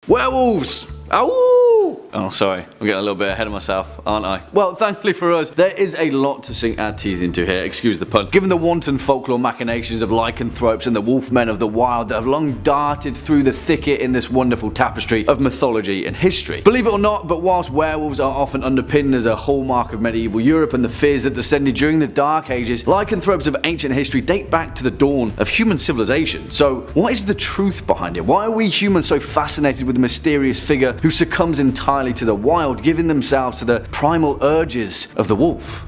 Werewolves! Ow! Oh, sorry. I'm getting a little bit ahead of myself, aren't I? Well, thankfully for us, there is a lot to sink our teeth into here, excuse the pun. Given the wanton folklore machinations of lycanthropes and the wolfmen of the wild that have long darted through the thicket in this wonderful tapestry of mythology and history. Believe it or not, but whilst werewolves are often underpinned as a hallmark of medieval Europe and the fears that descended during the Dark Ages, lycanthropes of ancient history date back to the dawn of human civilization. So, what is the truth behind it? Why are we humans so fascinated with the mysterious figure who succumbs entirely to the wild, giving themselves to the primal urges of the wolf?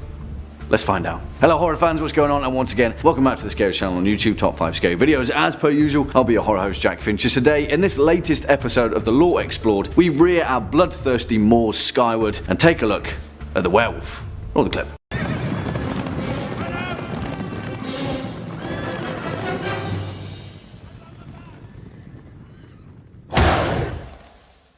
Let's find out. Hello horror fans, what's going on? And once again, welcome back to the Scary Channel on YouTube, top 5 scary videos. As per usual, I'll be your horror host Jack Fincher. Today, in this latest episode of The Lore Explored, we rear our bloodthirsty moors skyward and take a look at the werewolf. Roll the clip.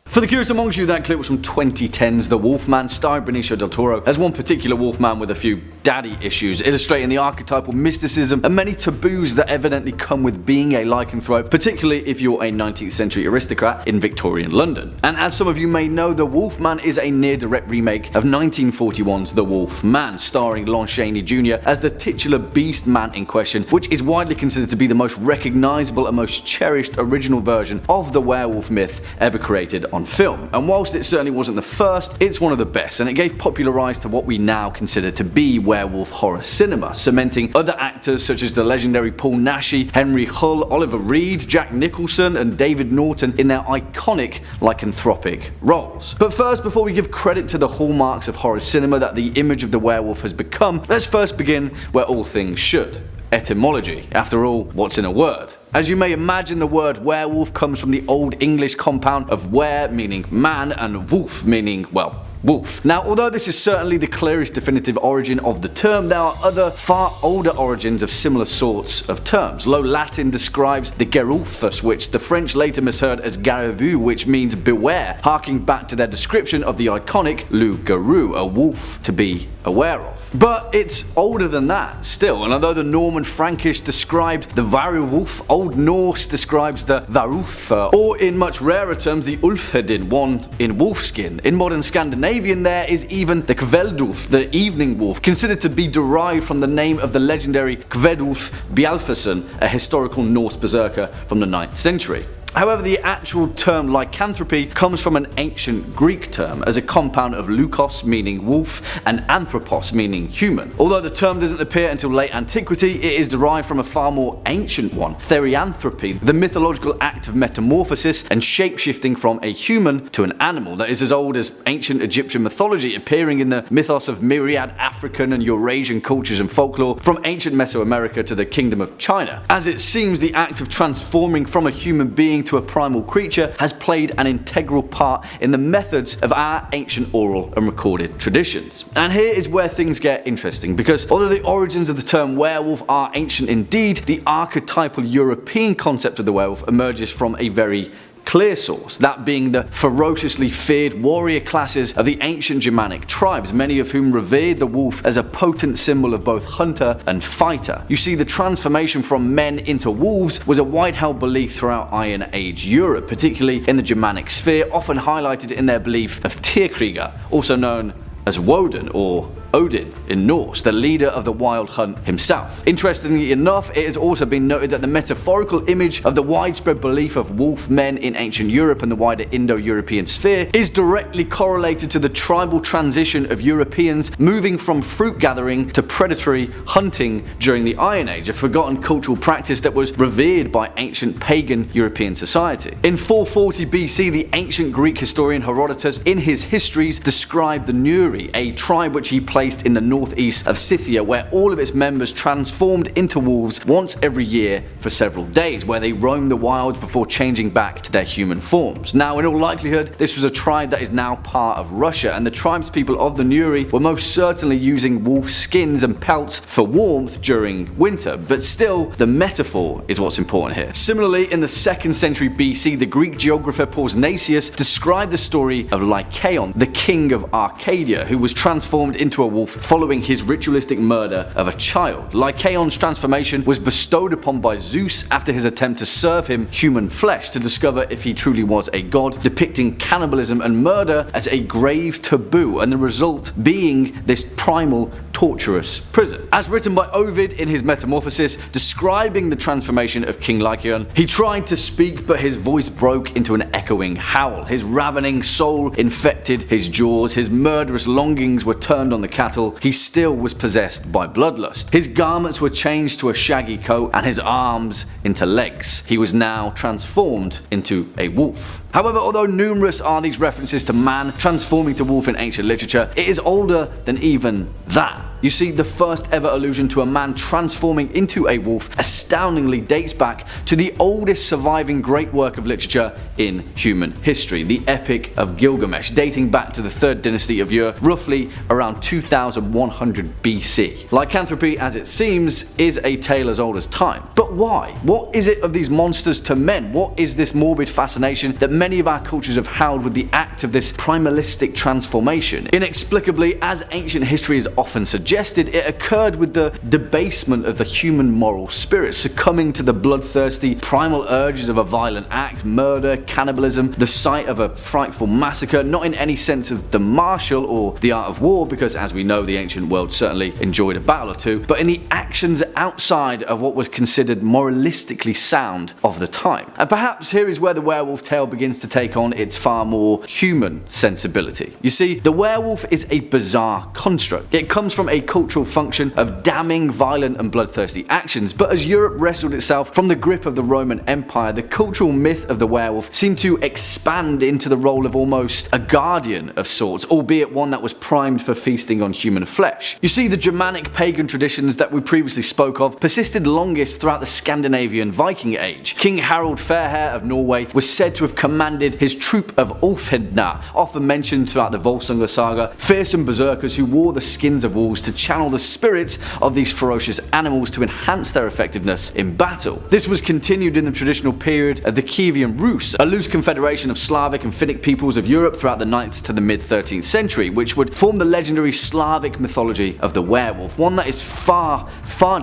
For the curious amongst you, that clip was from 2010's The Wolfman, starring Benicio del Toro as one particular wolfman with a few daddy issues, illustrating the archetypal mysticism and many taboos that evidently come with being a lycanthrope, particularly if you're a 19th century aristocrat in Victorian London. And as some of you may know, The Wolfman is a near-direct remake of 1941's The Wolf Man, starring Lon Chaney Jr. as the titular beast man in question, which is widely considered to be the most recognizable and most cherished original version of the werewolf myth ever created on film. And whilst it certainly wasn't the first, it's one of the best, and it gave popular rise to what we now consider to be werewolf horror cinema, cementing other actors such as the legendary Paul Naschy, Henry Hull, Oliver Reed, Jack Nicholson and David Norton in their iconic lycanthropic roles. But first, before we give credit to the hallmarks of horror cinema that the image of the werewolf has become, let's first begin where all things should. Etymology. After all, what's in a word? As you may imagine, the word werewolf comes from the Old English compound of were, meaning man, and wolf, meaning, well, wolf. Now, although this is certainly the clearest definitive origin of the term, there are other far older origins of similar sorts of terms. Low Latin describes the gerulphus, which the French later misheard as garrevue, which means beware, harking back to their description of the iconic loup-garou, a wolf to be aware of. But it's older than that still, and although the Norman Frankish described the werewolf, Old Norse describes the varulfa, or in much rarer terms the ulfhedin, one in wolfskin. In modern Scandinavian there is even the kveldulf, the evening wolf, considered to be derived from the name of the legendary Kvedulf Bjalfason, a historical Norse berserker from the 9th century. However, the actual term lycanthropy comes from an ancient Greek term as a compound of leukos, meaning wolf, and anthropos, meaning human. Although the term doesn't appear until late antiquity, it is derived from a far more ancient one, therianthropy, the mythological act of metamorphosis and shapeshifting from a human to an animal that is as old as ancient Egyptian mythology, appearing in the mythos of myriad African and Eurasian cultures and folklore, from ancient Mesoamerica to the Kingdom of China. As it seems, the act of transforming from a human being to a primal creature has played an integral part in the methods of our ancient oral and recorded traditions. And here is where things get interesting, because although the origins of the term werewolf are ancient indeed, the archetypal European concept of the werewolf emerges from a very clear source, that being the ferociously feared warrior classes of the ancient Germanic tribes, many of whom revered the wolf as a potent symbol of both hunter and fighter. You see, the transformation from men into wolves was a wide held belief throughout Iron Age Europe, particularly in the Germanic sphere, often highlighted in their belief of Tierkrieger, also known as Woden or Odin in Norse, the leader of the wild hunt himself. Interestingly enough, it has also been noted that the metaphorical image of the widespread belief of wolf men in ancient Europe and the wider Indo-European sphere is directly correlated to the tribal transition of Europeans moving from fruit gathering to predatory hunting during the Iron Age, a forgotten cultural practice that was revered by ancient pagan European society. In 440 BC, the ancient Greek historian Herodotus, in his histories, described the Nuri, a tribe which he placed in the northeast of Scythia, where all of its members transformed into wolves once every year for several days, where they roamed the wild before changing back to their human forms. Now, in all likelihood, this was a tribe that is now part of Russia, and the tribespeople of the Nuri were most certainly using wolf skins and pelts for warmth during winter, but still, the metaphor is what's important here. Similarly, in the 2nd century BC, the Greek geographer Pausanias described the story of Lycaon, the king of Arcadia, who was transformed into a wolf following his ritualistic murder of a child. Lycaon's transformation was bestowed upon by Zeus after his attempt to serve him human flesh to discover if he truly was a god, depicting cannibalism and murder as a grave taboo, and the result being this primal, torturous prison. As written by Ovid in his Metamorphosis, describing the transformation of King Lycaon, he tried to speak but his voice broke into an echoing howl. His ravening soul infected his jaws, his murderous longings were turned on the cattle, he still was possessed by bloodlust. His garments were changed to a shaggy coat and his arms into legs. He was now transformed into a wolf. However, although numerous are these references to man transforming to wolf in ancient literature, it is older than even that. You see, the first ever allusion to a man transforming into a wolf astoundingly dates back to the oldest surviving great work of literature in human history, the Epic of Gilgamesh, dating back to the 3rd dynasty of Ur, roughly around 2100 BC. Lycanthropy, as it seems, is a tale as old as time. But why? What is it of these monsters to men? What is this morbid fascination that many of our cultures have held with the act of this primalistic transformation? Inexplicably, as ancient history is often suggested, it occurred with the debasement of the human moral spirit, succumbing to the bloodthirsty primal urges of a violent act, murder, cannibalism, the sight of a frightful massacre, not in any sense of the martial or the art of war, because as we know the ancient world certainly enjoyed a battle or two, but in the actions outside of what was considered moralistically sound of the time. And perhaps here is where the werewolf tale begins to take on its far more human sensibility. You see, the werewolf is a bizarre construct. It comes from a cultural function of damning, violent and bloodthirsty actions, but as Europe wrestled itself from the grip of the Roman Empire, the cultural myth of the werewolf seemed to expand into the role of almost a guardian of sorts, albeit one that was primed for feasting on human flesh. You see, the Germanic pagan traditions that we previously spoke of persisted longest throughout the Scandinavian Viking Age. King Harald Fairhair of Norway was said to have commanded his troop of Ulfhednar, often mentioned throughout the Volsunga saga, fearsome berserkers who wore the skins of wolves to channel the spirits of these ferocious animals to enhance their effectiveness in battle. This was continued in the traditional period of the Kievan Rus, a loose confederation of Slavic and Finnic peoples of Europe throughout the 9th to the mid 13th century, which would form the legendary Slavic mythology of the werewolf, one that is far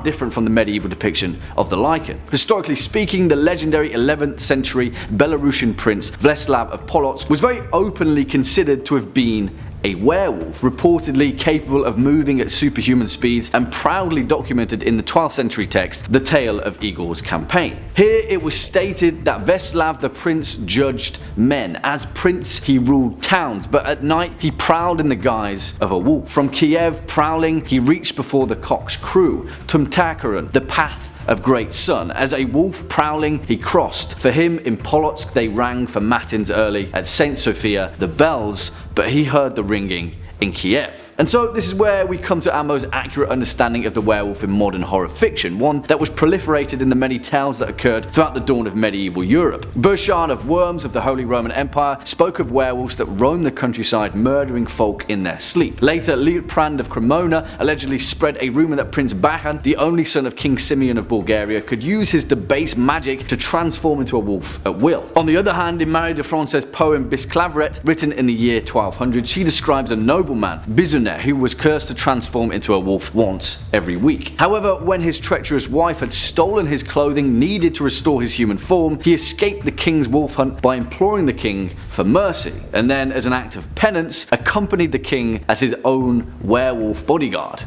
different from the medieval depiction of the Lycan. Historically speaking, the legendary 11th century Belarusian prince Vleslav of Polotsk was very openly considered to have been a werewolf, reportedly capable of moving at superhuman speeds and proudly documented in the 12th century text, The Tale of Igor's Campaign. Here it was stated that Vleslav the prince judged men. As prince he ruled towns, but at night he prowled in the guise of a wolf. From Kiev prowling he reached before the cock's crew, Tumtakaran, the path of great sun. As a wolf prowling he crossed. For him in Polotsk they rang for matins early, at St. Sophia the bells, but he heard the ringing in Kiev. And so this is where we come to our most accurate understanding of the werewolf in modern horror fiction, one that was proliferated in the many tales that occurred throughout the dawn of medieval Europe. Burchard of Worms of the Holy Roman Empire spoke of werewolves that roamed the countryside murdering folk in their sleep. Later, Liutprand of Cremona allegedly spread a rumour that Prince Bahan, the only son of King Simeon of Bulgaria, could use his debased magic to transform into a wolf at will. On the other hand, in Marie de France's poem Bisclaveret, written in the year 1200, she describes a nobleman, Bizunet, who was cursed to transform into a wolf once every week. However, when his treacherous wife had stolen his clothing needed to restore his human form, he escaped the king's wolf hunt by imploring the king for mercy, and then as an act of penance accompanied the king as his own werewolf bodyguard.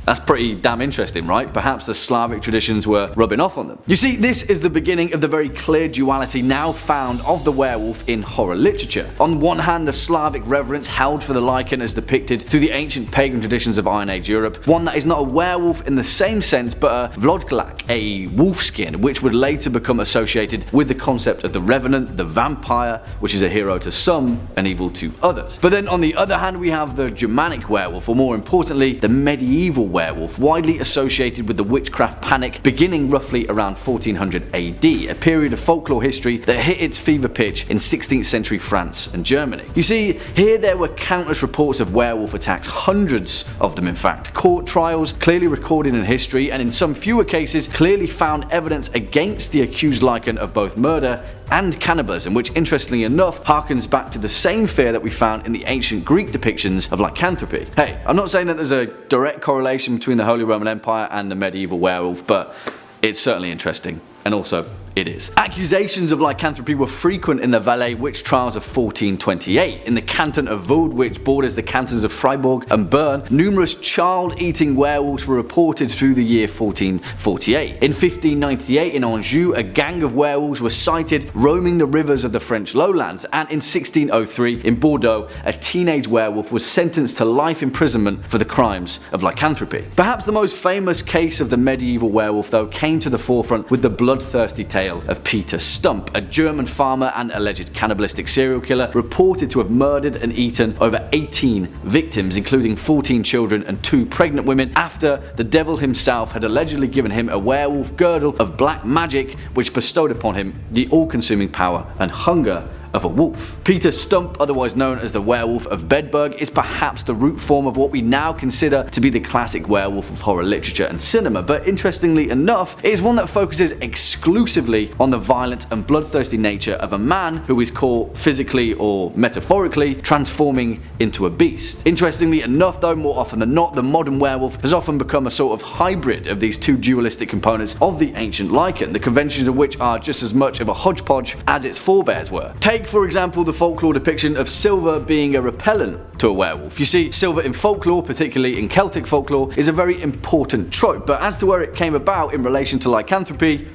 That's pretty damn interesting, right? Perhaps the Slavic traditions were rubbing off on them. You see, this is the beginning of the very clear duality now found of the werewolf in horror literature. On one hand, the Slavic reverence held for the Lycan as depicted through the ancient pagan traditions of Iron Age Europe, one that is not a werewolf in the same sense but a vlodglak, a wolfskin, which would later become associated with the concept of the revenant, the vampire, which is a hero to some and evil to others. But then on the other hand, we have the Germanic werewolf, or more importantly, the medieval werewolf, widely associated with the witchcraft panic beginning roughly around 1400 AD, a period of folklore history that hit its fever pitch in 16th century France and Germany. You see, here there were countless reports of werewolf attacks, hundreds of them in fact, court trials clearly recorded in history, and in some fewer cases clearly found evidence against the accused Lycan of both murder and cannibalism, which interestingly enough harkens back to the same fear that we found in the ancient Greek depictions of lycanthropy. Hey, I'm not saying that there's a direct correlation between the Holy Roman Empire and the medieval werewolf, but it's certainly interesting, and also it is. Accusations of lycanthropy were frequent in the Valais witch trials of 1428. In the canton of Vaud, which borders the cantons of Fribourg and Bern, numerous child-eating werewolves were reported through the year 1448. In 1598 in Anjou, a gang of werewolves was sighted roaming the rivers of the French lowlands, and in 1603 in Bordeaux, a teenage werewolf was sentenced to life imprisonment for the crimes of lycanthropy. Perhaps the most famous case of the medieval werewolf though came to the forefront with the bloodthirsty tale of Peter Stump, a German farmer and alleged cannibalistic serial killer reported to have murdered and eaten over 18 victims, including 14 children and 2 pregnant women, after the devil himself had allegedly given him a werewolf girdle of black magic which bestowed upon him the all-consuming power and hunger of a wolf. Peter Stump, otherwise known as the Werewolf of Bedburg, is perhaps the root form of what we now consider to be the classic werewolf of horror literature and cinema, but interestingly enough, it is one that focuses exclusively on the violent and bloodthirsty nature of a man who is caught physically or metaphorically transforming into a beast. Interestingly enough though, more often than not, the modern werewolf has often become a sort of hybrid of these two dualistic components of the ancient Lycan, the conventions of which are just as much of a hodgepodge as its forebears were. Take for example the folklore depiction of silver being a repellent to a werewolf. You see, silver in folklore, particularly in Celtic folklore, is a very important trope, but as to where it came about in relation to lycanthropy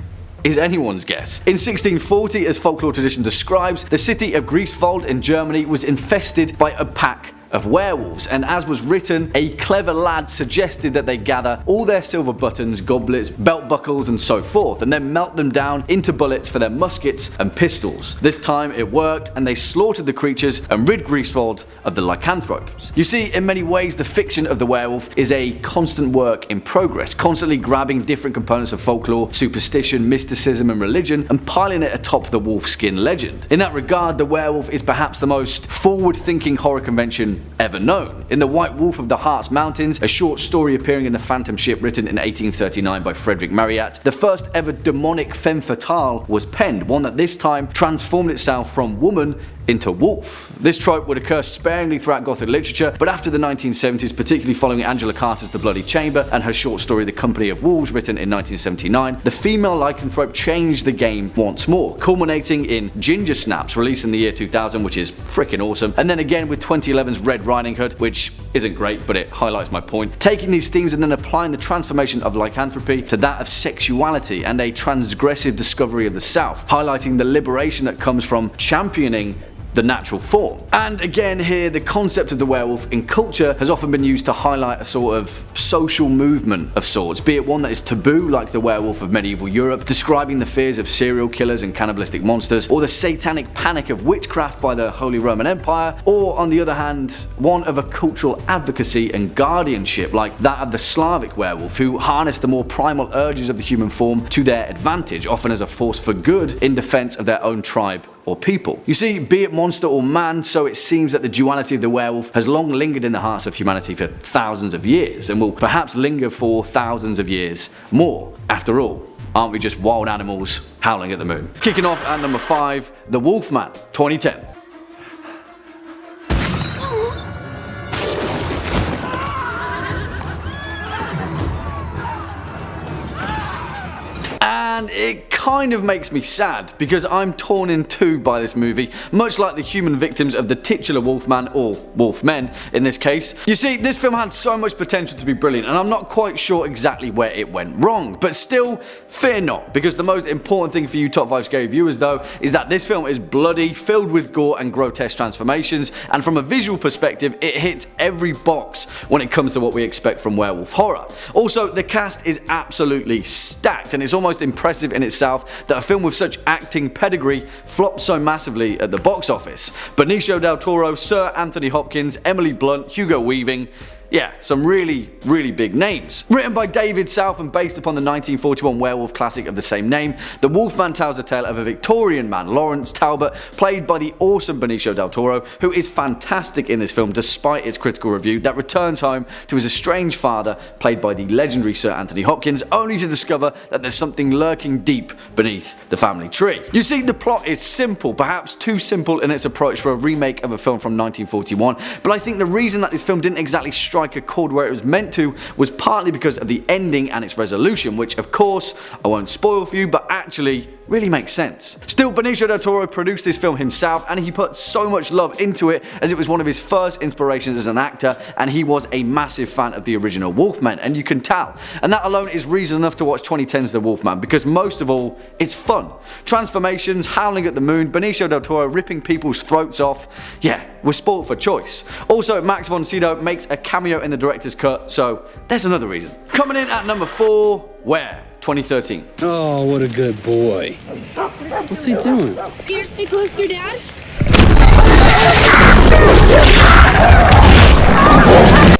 is anyone's guess. In 1640, as folklore tradition describes, the city of Greifswald in Germany was infested by a pack of werewolves, and as was written, a clever lad suggested that they gather all their silver buttons, goblets, belt buckles and so forth, and then melt them down into bullets for their muskets and pistols. This time it worked, and they slaughtered the creatures and rid Greifswald of the lycanthropes. You see, in many ways the fiction of the werewolf is a constant work in progress, constantly grabbing different components of folklore, superstition, mysticism and religion and piling it atop the wolfskin legend. In that regard, the werewolf is perhaps the most forward-thinking horror convention ever known. In The White Wolf of the Harz Mountains, a short story appearing in the Phantom Ship written in 1839 by Frederick Marryat, the first ever demonic femme fatale was penned, one that this time transformed itself from woman into wolf. This trope would occur sparingly throughout Gothic literature, but after the 1970s, particularly following Angela Carter's The Bloody Chamber and her short story The Company of Wolves written in 1979, the female lycanthrope changed the game once more, culminating in Ginger Snaps, released in the year 2000, which is freaking awesome, and then again with 2011's Red Riding Hood, which isn't great, but it highlights my point, taking these themes and then applying the transformation of lycanthropy to that of sexuality and a transgressive discovery of the self, highlighting the liberation that comes from championing the natural form. And again here, the concept of the werewolf in culture has often been used to highlight a sort of social movement of sorts, be it one that is taboo like the werewolf of medieval Europe, describing the fears of serial killers and cannibalistic monsters, or the satanic panic of witchcraft by the Holy Roman Empire, or on the other hand, one of a cultural advocacy and guardianship like that of the Slavic werewolf, who harness the more primal urges of the human form to their advantage, often as a force for good in defense of their own tribe or people. You see, be it monster or man, so it seems that the duality of the werewolf has long lingered in the hearts of humanity for thousands of years, and will perhaps linger for thousands of years more. After all, aren't we just wild animals howling at the moon? Kicking off at number 5, The Wolfman, 2010. And it kind of makes me sad, because I'm torn in two by this movie, much like the human victims of the titular Wolfman, or Wolfmen in this case. You see, this film had so much potential to be brilliant, and I'm not quite sure exactly where it went wrong, but still, fear not, because the most important thing for you Top 5 Scary viewers though, is that this film is bloody, filled with gore and grotesque transformations, and from a visual perspective, it hits every box when it comes to what we expect from werewolf horror. Also, the cast is absolutely stacked, and it's almost impressive in itself that a film with such acting pedigree flopped so massively at the box office. Benicio del Toro, Sir Anthony Hopkins, Emily Blunt, Hugo Weaving, Yeah, some really big names. Written by David South and based upon the 1941 werewolf classic of the same name, The Wolfman tells the tale of a Victorian man, Lawrence Talbot, played by the awesome Benicio del Toro, who is fantastic in this film despite its critical review, that returns home to his estranged father, played by the legendary Sir Anthony Hopkins, only to discover that there's something lurking deep beneath the family tree. You see, the plot is simple, perhaps too simple in its approach for a remake of a film from 1941, but I think the reason that this film didn't exactly strike a chord where it was meant to was partly because of the ending and its resolution, which of course I won't spoil for you, but actually really makes sense. Still, Benicio del Toro produced this film himself and he put so much love into it as it was one of his first inspirations as an actor, and he was a massive fan of the original Wolfman, and you can tell. And that alone is reason enough to watch 2010's The Wolfman, because most of all, it's fun. Transformations, howling at the moon, Benicio del Toro ripping people's throats off. Yeah, we're spoiled for choice. Also, Max von Sydow makes a cameo in the director's cut, so there's another reason. Coming in at number 4, Where? 2013. Oh, what a good boy. What's he doing? Peter, stay closer, Dad.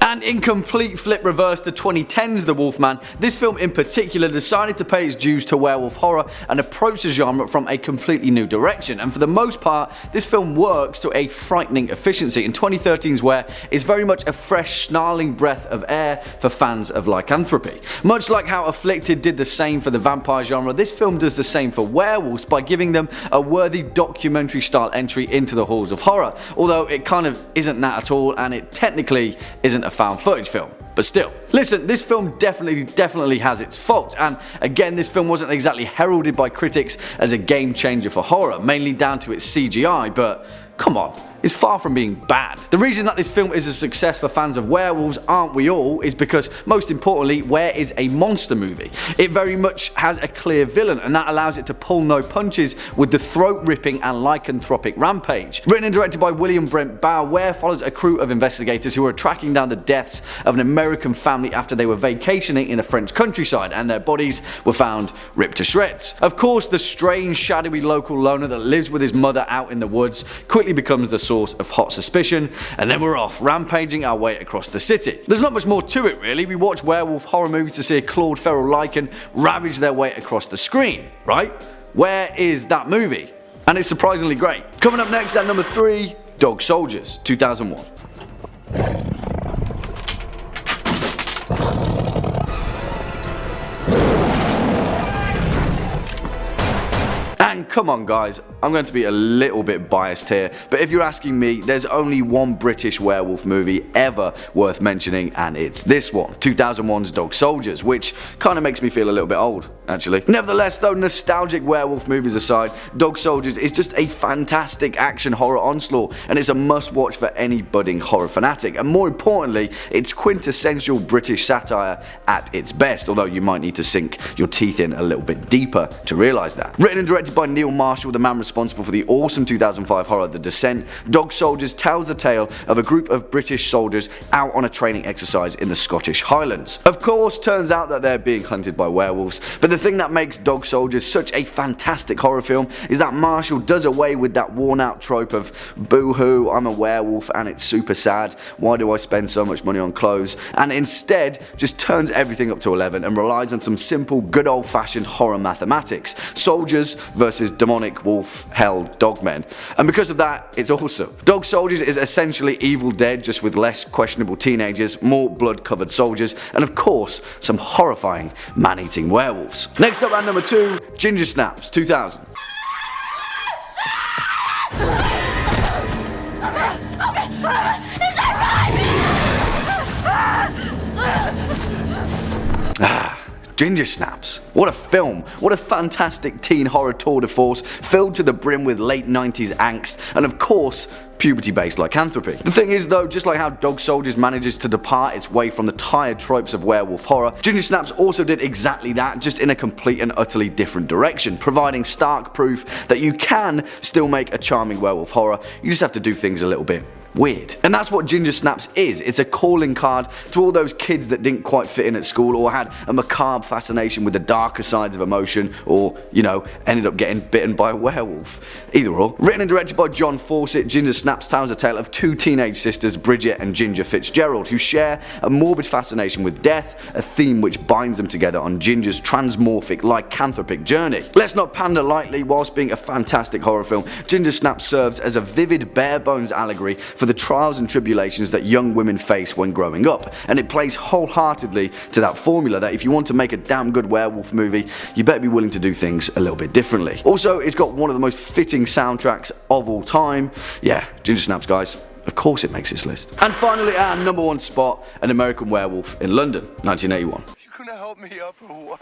And in complete flip reverse to 2010's The Wolfman, this film in particular decided to pay its dues to werewolf horror and approach the genre from a completely new direction, and for the most part this film works to a frightening efficiency. In 2013's Where is very much a fresh snarling breath of air for fans of lycanthropy. Much like how Afflicted did the same for the vampire genre, this film does the same for werewolves by giving them a worthy documentary style entry into the halls of horror, although it kind of isn't that at all, and it technically isn't a found footage film. But still, listen, this film definitely has its faults, and again this film wasn't exactly heralded by critics as a game changer for horror, mainly down to its CGI, but come on, it's far from being bad. The reason that this film is a success for fans of werewolves, aren't we all, is because most importantly, Where is a monster movie. It very much has a clear villain, and that allows it to pull no punches with the throat-ripping and lycanthropic rampage. Written and directed by William Brent Bow, Where follows a crew of investigators who are tracking down the deaths of an American family after they were vacationing in a French countryside and their bodies were found ripped to shreds. Of course, the strange, shadowy local loner that lives with his mother out in the woods quickly becomes the source of hot suspicion, and then we're off rampaging our way across the city. There's not much more to it really. We watch werewolf horror movies to see a Claude Ferrell lycan ravage their way across the screen, right? Where is that movie? And it's surprisingly great. Coming up next at number 3, Dog Soldiers, 2001. And come on guys, I'm going to be a little bit biased here, but if you're asking me, there's only one British werewolf movie ever worth mentioning, and it's this one, 2001's Dog Soldiers, which kind of makes me feel a little bit old, actually. Nevertheless though, nostalgic werewolf movies aside, Dog Soldiers is just a fantastic action horror onslaught, and it's a must watch for any budding horror fanatic, and more importantly, it's quintessential British satire at its best, although you might need to sink your teeth in a little bit deeper to realise that. Written and directed by Neil Marshall, the man responsible for the awesome 2005 horror The Descent, Dog Soldiers tells the tale of a group of British soldiers out on a training exercise in the Scottish Highlands. Of course, turns out that they're being hunted by werewolves, but the thing that makes Dog Soldiers such a fantastic horror film is that Marshall does away with that worn out trope of boo-hoo, I'm a werewolf and it's super sad, why do I spend so much money on clothes, and instead just turns everything up to 11 and relies on some simple good old fashioned horror mathematics. Soldiers versus demonic wolf-held dogmen. And because of that, it's awesome. Dog Soldiers is essentially Evil Dead, just with less questionable teenagers, more blood-covered soldiers, and of course, some horrifying man-eating werewolves. Next up at number 2, Ginger Snaps, 2000. Ginger Snaps. What a film. What a fantastic teen horror tour de force, filled to the brim with late 90s angst, and of course, puberty-based lycanthropy. The thing is though, just like how Dog Soldiers manages to depart its way from the tired tropes of werewolf horror, Ginger Snaps also did exactly that, just in a complete and utterly different direction, providing stark proof that you can still make a charming werewolf horror, you just have to do things a little bit weird. And that's what Ginger Snaps is. It's a calling card to all those kids that didn't quite fit in at school, or had a macabre fascination with the darker sides of emotion, or, you know, ended up getting bitten by a werewolf. Either or. Written and directed by John Fawcett, Ginger Snaps tells a tale of two teenage sisters, Bridget and Ginger Fitzgerald, who share a morbid fascination with death, a theme which binds them together on Ginger's transmorphic lycanthropic journey. Let's not pander lightly. Whilst being a fantastic horror film, Ginger Snaps serves as a vivid, bare-bones allegory for the trials and tribulations that young women face when growing up, and it plays wholeheartedly to that formula that if you want to make a damn good werewolf movie, you better be willing to do things a little bit differently. Also, it's got one of the most fitting soundtracks of all time. Yeah, Ginger Snaps, guys. Of course it makes this list. And finally, at our number one spot, An American Werewolf in London, 1981. You gonna help me up or what?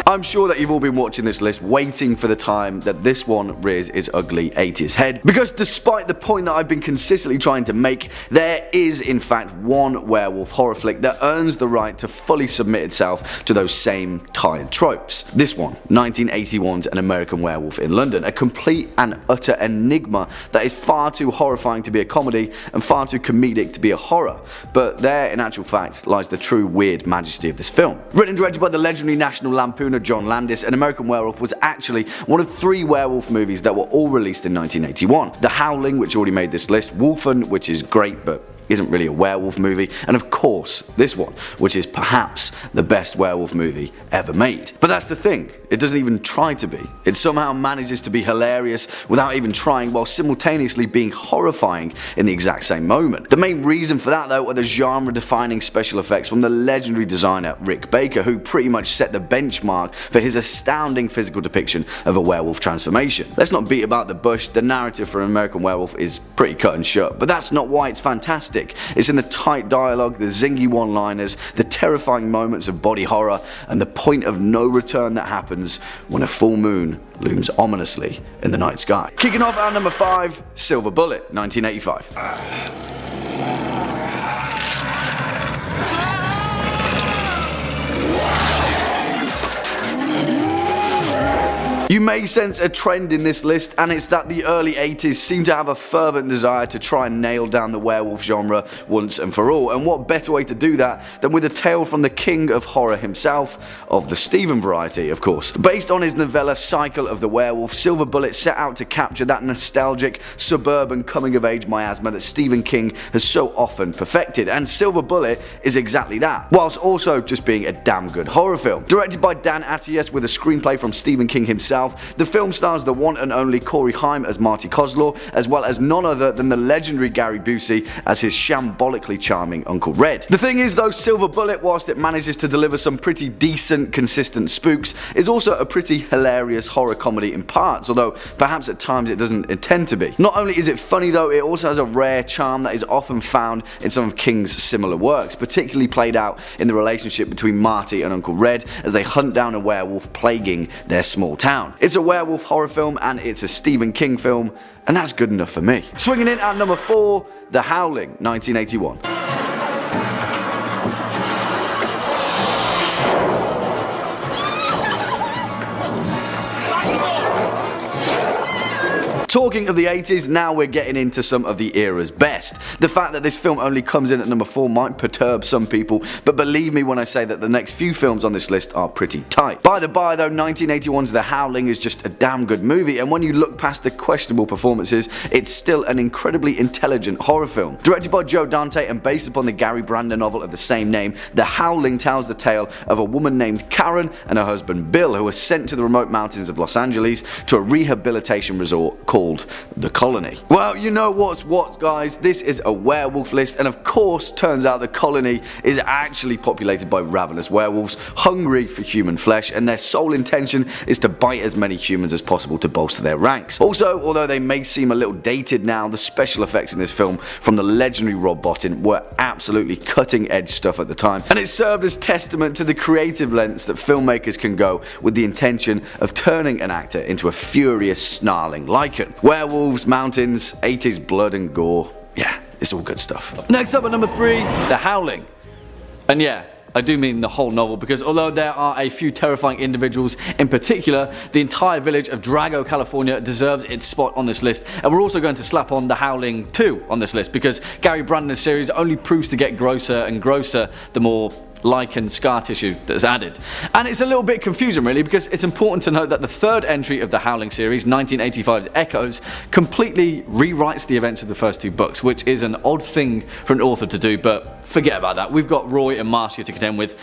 I'm sure that you've all been watching this list waiting for the time that this one rears its ugly 80s head, because despite the point that I've been consistently trying to make, there is in fact one werewolf horror flick that earns the right to fully submit itself to those same tired tropes. This one, 1981's An American Werewolf in London, a complete and utter enigma that is far too horrifying to be a comedy and far too comedic to be a horror, but there in actual fact lies the true weird majesty of this film. Written and directed by the legendary National Lampooner John Landis, An American Werewolf was actually one of 3 werewolf movies that were all released in 1981. The Howling, which already made this list, Wolfen, which is great but isn't really a werewolf movie, and of course this one, which is perhaps the best werewolf movie ever made. But that's the thing, it doesn't even try to be. It somehow manages to be hilarious without even trying, while simultaneously being horrifying in the exact same moment. The main reason for that though are the genre-defining special effects from the legendary designer Rick Baker, who pretty much set the benchmark for his astounding physical depiction of a werewolf transformation. Let's not beat about the bush, the narrative for An American Werewolf is pretty cut and shut, but that's not why it's fantastic. It's in the tight dialogue, the zingy one-liners, the terrifying moments of body horror, and the point of no return that happens when a full moon looms ominously in the night sky. Kicking off at number 5, Silver Bullet, 1985. You may sense a trend in this list, and it's that the early 80s seem to have a fervent desire to try and nail down the werewolf genre once and for all, and what better way to do that than with a tale from the king of horror himself, of the Stephen variety of course. Based on his novella Cycle of the Werewolf, Silver Bullet set out to capture that nostalgic, suburban coming-of-age miasma that Stephen King has so often perfected, and Silver Bullet is exactly that, whilst also just being a damn good horror film. Directed by Dan Attias with a screenplay from Stephen King himself, the film stars the one and only Corey Haim as Marty Kozlor, as well as none other than the legendary Gary Busey as his shambolically charming Uncle Red. The thing is though, Silver Bullet, whilst it manages to deliver some pretty decent, consistent spooks, is also a pretty hilarious horror comedy in parts, although perhaps at times it doesn't intend to be. Not only is it funny though, it also has a rare charm that is often found in some of King's similar works, particularly played out in the relationship between Marty and Uncle Red as they hunt down a werewolf plaguing their small town. It's a werewolf horror film and it's a Stephen King film, and that's good enough for me. Swinging in at number 4, The Howling, 1981. Talking of the 80s, now we're getting into some of the era's best. The fact that this film only comes in at number 4 might perturb some people, but believe me when I say that the next few films on this list are pretty tight. By the by though, 1981's The Howling is just a damn good movie, and when you look past the questionable performances, it's still an incredibly intelligent horror film. Directed by Joe Dante and based upon the Gary Brandon novel of the same name, The Howling tells the tale of a woman named Karen and her husband Bill, who are sent to the remote mountains of Los Angeles to a rehabilitation resort called The Colony. Well, you know what's what, guys, this is a werewolf list, and of course turns out the colony is actually populated by ravenous werewolves hungry for human flesh, and their sole intention is to bite as many humans as possible to bolster their ranks. Also, although they may seem a little dated now, the special effects in this film from the legendary Rob Bottin were absolutely cutting edge stuff at the time, and it served as testament to the creative lengths that filmmakers can go with the intention of turning an actor into a furious, snarling lycan. Werewolves, mountains, 80s blood and gore. Yeah, it's all good stuff. Next up at number 3, The Howling. And yeah, I do mean the whole novel, because although there are a few terrifying individuals in particular, the entire village of Drago, California deserves its spot on this list, and we're also going to slap on The Howling 2 on this list, because Gary Brandner's series only proves to get grosser and grosser the more lichen scar tissue that's added. And it's a little bit confusing really, because it's important to note that the third entry of the Howling series, 1985's Echoes, completely rewrites the events of the first two books, which is an odd thing for an author to do, but forget about that. We've got Roy and Marcia to contend with,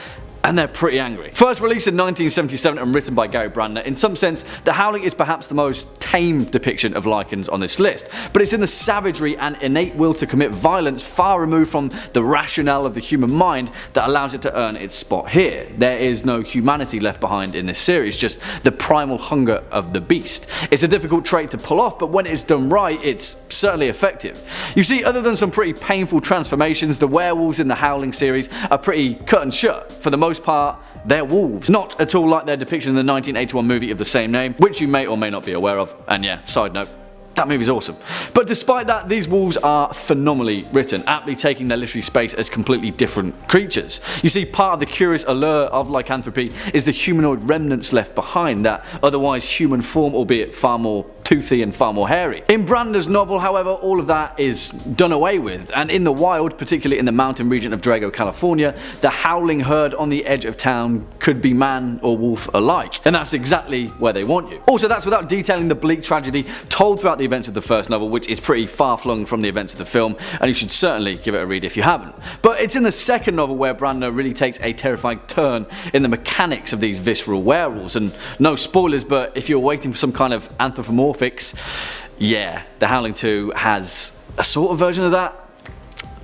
and they're pretty angry. First released in 1977 and written by Gary Brandner, in some sense, The Howling is perhaps the most tame depiction of lichens on this list, but it's in the savagery and innate will to commit violence far removed from the rationale of the human mind that allows it to earn its spot here. There is no humanity left behind in this series, just the primal hunger of the beast. It's a difficult trait to pull off, but when it's done right, it's certainly effective. You see, other than some pretty painful transformations, the werewolves in the Howling series are pretty cut and shut. For the most part, they're wolves. Not at all like their depiction in the 1981 movie of the same name, which you may or may not be aware of. And yeah, side note, that movie's awesome. But despite that, these wolves are phenomenally written, aptly taking their literary space as completely different creatures. You see, part of the curious allure of lycanthropy is the humanoid remnants left behind, that otherwise human form, albeit far more toothy and far more hairy. In Brandner's novel, however, all of that is done away with, and in the wild, particularly in the mountain region of Drago, California, the howling herd on the edge of town could be man or wolf alike, and that's exactly where they want you. Also, that's without detailing the bleak tragedy told throughout the events of the first novel, which is pretty far-flung from the events of the film, and you should certainly give it a read if you haven't. But it's in the second novel where Brandner really takes a terrifying turn in the mechanics of these visceral werewolves, and no spoilers, but if you're waiting for some kind of anthropomorphics, yeah, The Howling 2 has a sort of version of that.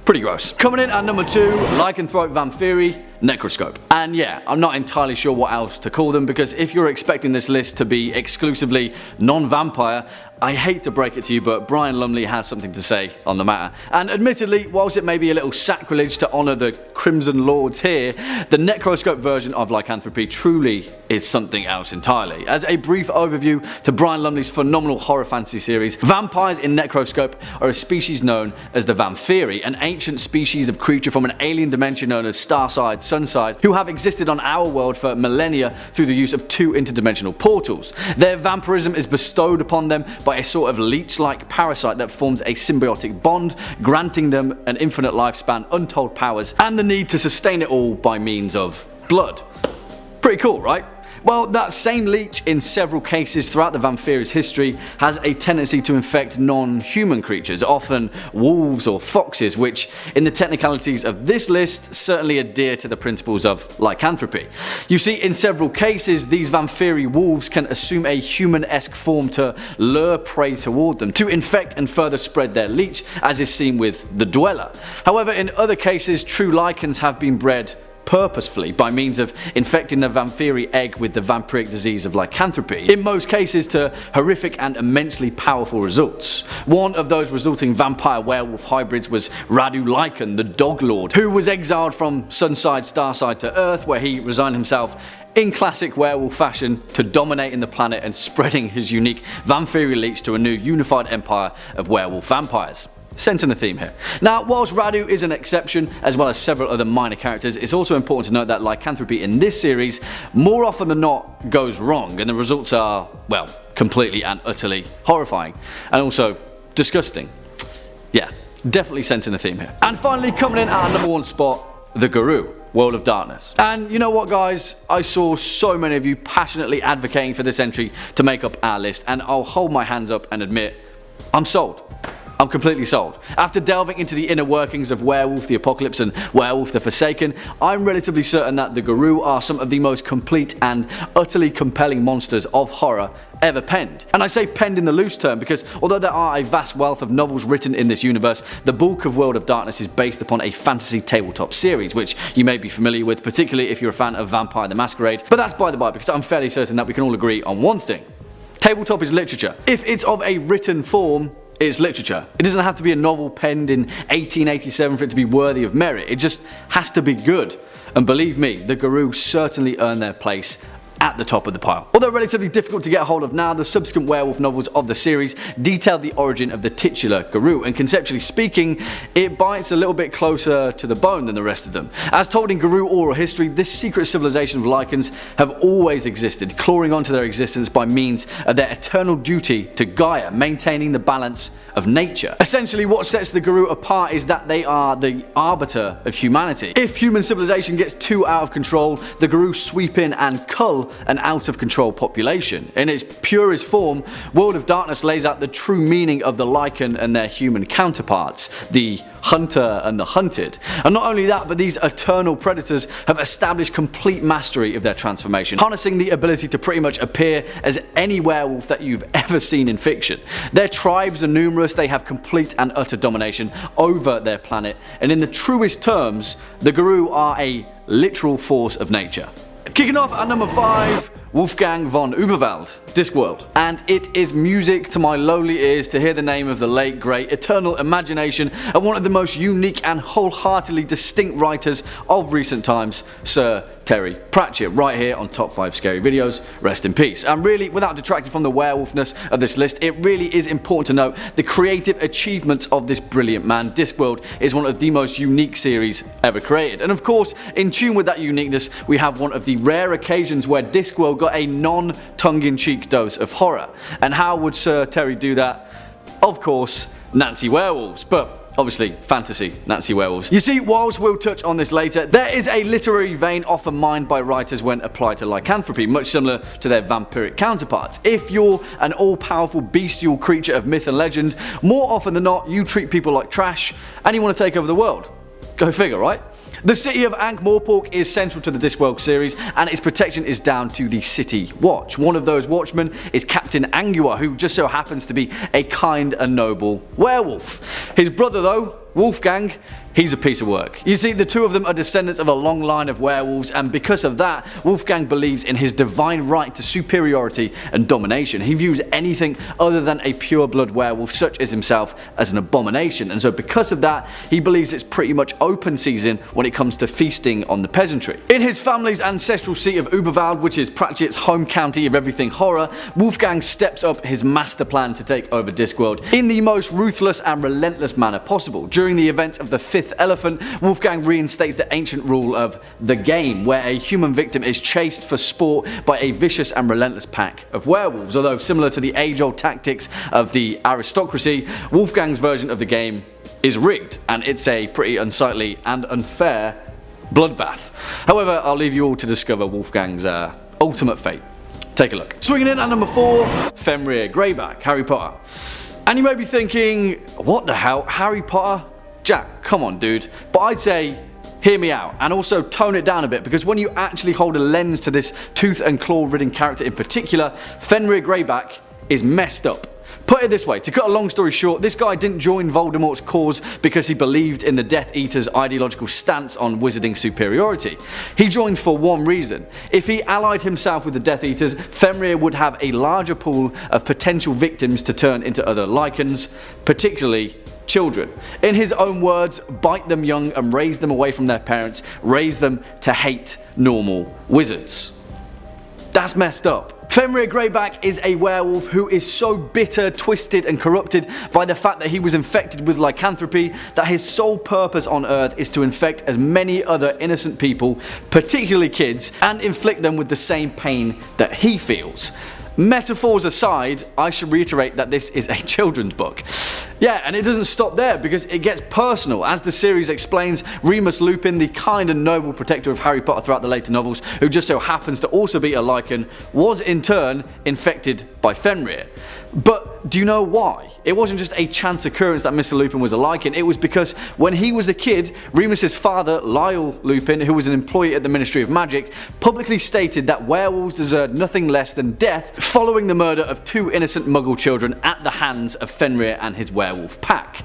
Pretty gross. Coming in at number 2, Lycanthrope Vampiric Necroscope. And yeah, I'm not entirely sure what else to call them, because if you're expecting this list to be exclusively non-vampire, I hate to break it to you, but Brian Lumley has something to say on the matter. And admittedly, whilst it may be a little sacrilege to honour the Crimson Lords here, the Necroscope version of Lycanthropy truly is something else entirely. As a brief overview to Brian Lumley's phenomenal horror fantasy series, vampires in Necroscope are a species known as the Vampiri, an ancient species of creature from an alien dimension known as Starside, Sunside, who have existed on our world for millennia through the use of two interdimensional portals. Their vampirism is bestowed upon them by a sort of leech-like parasite that forms a symbiotic bond, granting them an infinite lifespan, untold powers, and the need to sustain it all by means of blood. Pretty cool, right? Well, that same leech, in several cases throughout the Vampiri's history, has a tendency to infect non-human creatures, often wolves or foxes, which, in the technicalities of this list, certainly adhere to the principles of lycanthropy. You see, in several cases, these Vampiri wolves can assume a human-esque form to lure prey toward them, to infect and further spread their leech, as is seen with the Dweller. However, in other cases, true lycans have been bred purposefully by means of infecting the Vampiri egg with the vampiric disease of lycanthropy, in most cases to horrific and immensely powerful results. One of those resulting vampire-werewolf hybrids was Radu Lycan, the Dog Lord, who was exiled from Sunside, Starside to Earth, where he resigned himself in classic werewolf fashion to dominating the planet and spreading his unique Vampiri leech to a new unified empire of werewolf vampires. Sensing a theme here. Now, whilst Radu is an exception, as well as several other minor characters, it's also important to note that lycanthropy in this series more often than not goes wrong, and the results are, well, completely and utterly horrifying, and also disgusting. Yeah, definitely sensing a theme here. And finally, coming in at our number 1 spot, The Guru, World of Darkness. And you know what, guys? I saw so many of you passionately advocating for this entry to make up our list, and I'll hold my hands up and admit, I'm sold. I'm completely sold. After delving into the inner workings of Werewolf the Apocalypse and Werewolf the Forsaken, I'm relatively certain that the Guru are some of the most complete and utterly compelling monsters of horror ever penned. And I say penned in the loose term because although there are a vast wealth of novels written in this universe, the bulk of World of Darkness is based upon a fantasy tabletop series, which you may be familiar with, particularly if you're a fan of Vampire the Masquerade. But that's by the by, because I'm fairly certain that we can all agree on one thing. Tabletop is literature. If it's of a written form, it's literature. It doesn't have to be a novel penned in 1887 for it to be worthy of merit. It just has to be good. And believe me, the Guru certainly earn their place at the top of the pile. Although relatively difficult to get a hold of now, the subsequent werewolf novels of the series detail the origin of the titular Garou, and conceptually speaking, it bites a little bit closer to the bone than the rest of them. As told in Garou oral history, this secret civilization of Lycans have always existed, clawing onto their existence by means of their eternal duty to Gaia, maintaining the balance of nature. Essentially, what sets the Garou apart is that they are the arbiter of humanity. If human civilization gets too out of control, the Garou sweep in and cull an out of control population. In its purest form, World of Darkness lays out the true meaning of the Lycan and their human counterparts, the hunter and the hunted. And not only that, but these eternal predators have established complete mastery of their transformation, harnessing the ability to pretty much appear as any werewolf that you've ever seen in fiction. Their tribes are numerous, they have complete and utter domination over their planet, and in the truest terms, the Garou are a literal force of nature. Kicking off at number 5, Wolfgang von Überwald, Discworld. And it is music to my lowly ears to hear the name of the late great Eternal Imagination and one of the most unique and wholeheartedly distinct writers of recent times, Sir Terry Pratchett, right here on Top 5 Scary Videos. Rest in peace. And really, without detracting from the werewolfness of this list, it really is important to note the creative achievements of this brilliant man. Discworld is one of the most unique series ever created. And of course, in tune with that uniqueness, we have one of the rare occasions where Discworld got a non-tongue-in-cheek dose of horror. And how would Sir Terry do that? Of course, Nancy Werewolves, but obviously fantasy Nancy Werewolves. You see, whilst we'll touch on this later, there is a literary vein often mined by writers when applied to lycanthropy, much similar to their vampiric counterparts. If you're an all-powerful bestial creature of myth and legend, more often than not you treat people like trash and you want to take over the world. Go figure, right? The city of Ankh-Morpork is central to the Discworld series, and its protection is down to the City Watch. One of those watchmen is Captain Angua, who just so happens to be a kind and noble werewolf. His brother though, Wolfgang, he's a piece of work. You see, the two of them are descendants of a long line of werewolves, and because of that, Wolfgang believes in his divine right to superiority and domination. He views anything other than a pure-blood werewolf such as himself as an abomination, and so because of that, he believes it's pretty much open season when it comes to feasting on the peasantry. In his family's ancestral seat of Überwald, which is Pratchett's home county of everything horror, Wolfgang steps up his master plan to take over Discworld in the most ruthless and relentless manner possible. During the event of the Fifth Elephant, Wolfgang reinstates the ancient rule of the game, where a human victim is chased for sport by a vicious and relentless pack of werewolves. Although similar to the age-old tactics of the aristocracy, Wolfgang's version of the game is rigged, and it's a pretty unsightly and unfair bloodbath. However, I'll leave you all to discover Wolfgang's ultimate fate. Take a look. Swinging in at number 4, Fenrir Greyback, Harry Potter. And you may be thinking, what the hell, Harry Potter? Jack, come on dude. But I'd say, hear me out, and also tone it down a bit, because when you actually hold a lens to this tooth and claw ridden character in particular, Fenrir Greyback is messed up. Put it this way, to cut a long story short, this guy didn't join Voldemort's cause because he believed in the Death Eater's ideological stance on wizarding superiority. He joined for one reason. If he allied himself with the Death Eaters, Fenrir would have a larger pool of potential victims to turn into other Lycans, particularly children. In his own words, bite them young and raise them away from their parents, raise them to hate normal wizards. That's messed up. Fenrir Greyback is a werewolf who is so bitter, twisted and corrupted by the fact that he was infected with lycanthropy that his sole purpose on Earth is to infect as many other innocent people, particularly kids, and inflict them with the same pain that he feels. Metaphors aside, I should reiterate that this is a children's book. Yeah, and it doesn't stop there, because it gets personal. As the series explains, Remus Lupin, the kind and noble protector of Harry Potter throughout the later novels, who just so happens to also be a Lycan, was in turn infected by Fenrir. But do you know why? It wasn't just a chance occurrence that Mr. Lupin was a Lycan, it was because when he was a kid, Remus's father, Lyle Lupin, who was an employee at the Ministry of Magic, publicly stated that werewolves deserved nothing less than death following the murder of 2 innocent Muggle children at the hands of Fenrir and his werewolf pack.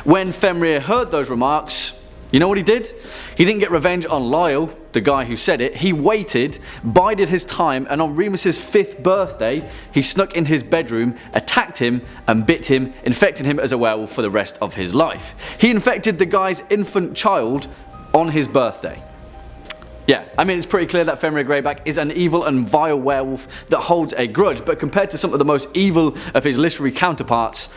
When Fenrir heard those remarks, you know what he did? He didn't get revenge on Lyle, the guy who said it. He waited, bided his time, and on Remus's 5th birthday, he snuck in his bedroom, attacked him, and bit him, infecting him as a werewolf for the rest of his life. He infected the guy's infant child on his birthday. Yeah, I mean, it's pretty clear that Fenrir Greyback is an evil and vile werewolf that holds a grudge, but compared to some of the most evil of his literary counterparts,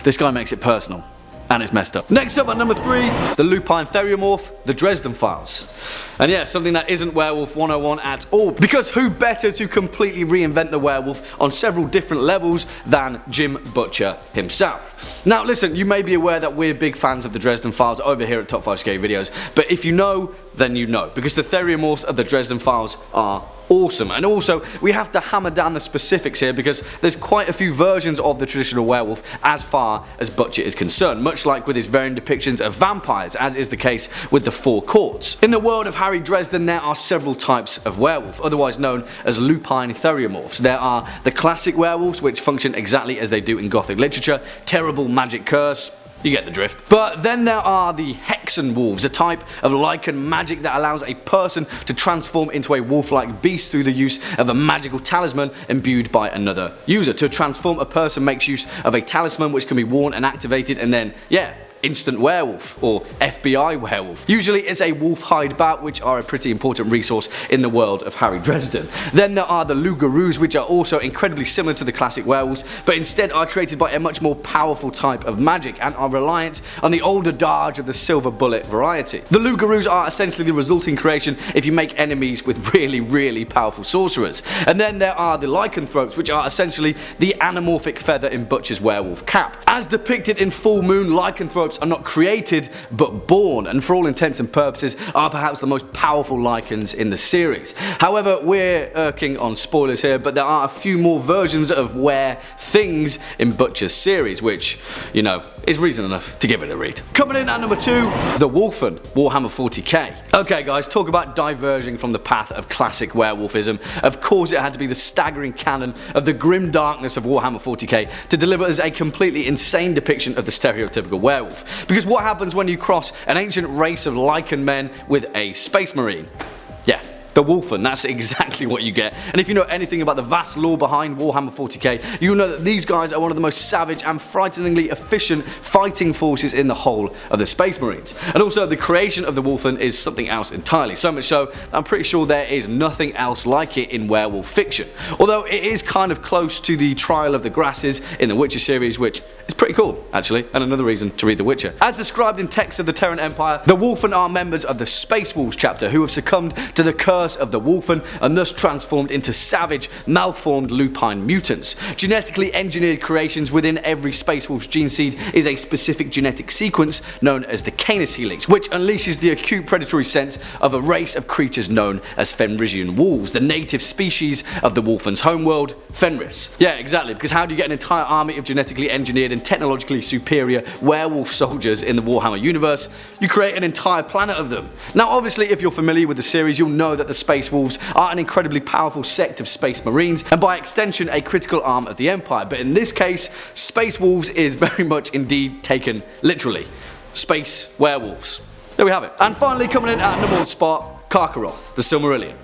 this guy makes it personal. And it's messed up. Next up at number 3, the lupine theriomorph, the Dresden Files. And yeah, something that isn't Werewolf 101 at all, because who better to completely reinvent the werewolf on several different levels than Jim Butcher himself. Now listen, you may be aware that we're big fans of the Dresden Files over here at Top 5 Scary Videos, but if you know, then you know, because the theriomorphs of the Dresden Files are awesome. And also, we have to hammer down the specifics here because there's quite a few versions of the traditional werewolf as far as Butcher is concerned, much like with his varying depictions of vampires, as is the case with the Four Courts. In the world of Harry Dresden, there are several types of werewolf, otherwise known as lupine theriomorphs. There are the classic werewolves, which function exactly as they do in Gothic literature, terrible magic curse. You get the drift. But then there are the Hexen wolves, a type of lichen magic that allows a person to transform into a wolf-like beast through the use of a magical talisman imbued by another user. To transform, a person makes use of a talisman which can be worn and activated, and then, yeah, instant werewolf or FBI werewolf. Usually it's a wolf hide bat, which are a pretty important resource in the world of Harry Dresden. Then there are the loup-garous, which are also incredibly similar to the classic werewolves, but instead are created by a much more powerful type of magic and are reliant on the old adage of the silver bullet variety. The loup-garous are essentially the resulting creation if you make enemies with really powerful sorcerers. And then there are the lycanthropes, which are essentially the anamorphic feather in Butcher's werewolf cap. As depicted in Full Moon, lycanthropes are not created but born, and for all intents and purposes are perhaps the most powerful lycans in the series. However, we're irking on spoilers here, but there are a few more versions of things in Butcher's series, which, you know, is reason enough to give it a read. Coming in at number 2, the Wolfen, Warhammer 40k. Okay guys, talk about diverging from the path of classic werewolfism. Of course it had to be the staggering canon of the grim darkness of Warhammer 40k to deliver us a completely insane depiction of the stereotypical werewolf. Because what happens when you cross an ancient race of Lycan men with a space marine? Yeah, the Wolfen, that's exactly what you get. And if you know anything about the vast lore behind Warhammer 40k, you'll know that these guys are one of the most savage and frighteningly efficient fighting forces in the whole of the Space Marines. And also the creation of the Wolfen is something else entirely, so much so that I'm pretty sure there is nothing else like it in werewolf fiction. Although it is kind of close to the Trial of the Grasses in the Witcher series, which is pretty cool actually, and another reason to read The Witcher. As described in texts of the Terran Empire, the Wolfen are members of the Space Wolves chapter who have succumbed to the curse of the Wolfen and thus transformed into savage, malformed lupine mutants. Genetically engineered creations within every Space Wolf's gene seed is a specific genetic sequence known as the Canis helix, which unleashes the acute predatory sense of a race of creatures known as Fenrisian wolves, the native species of the Wolfen's homeworld, Fenris. Yeah, exactly, because how do you get an entire army of genetically engineered and technologically superior werewolf soldiers in the Warhammer universe? You create an entire planet of them. Now obviously if you're familiar with the series, you'll know that the Space Wolves are an incredibly powerful sect of Space Marines and by extension a critical arm of the Empire, but in this case Space Wolves is very much indeed taken literally. Space werewolves. There we have it. And finally coming in at number 1 spot, Karkaroth, the Silmarillion.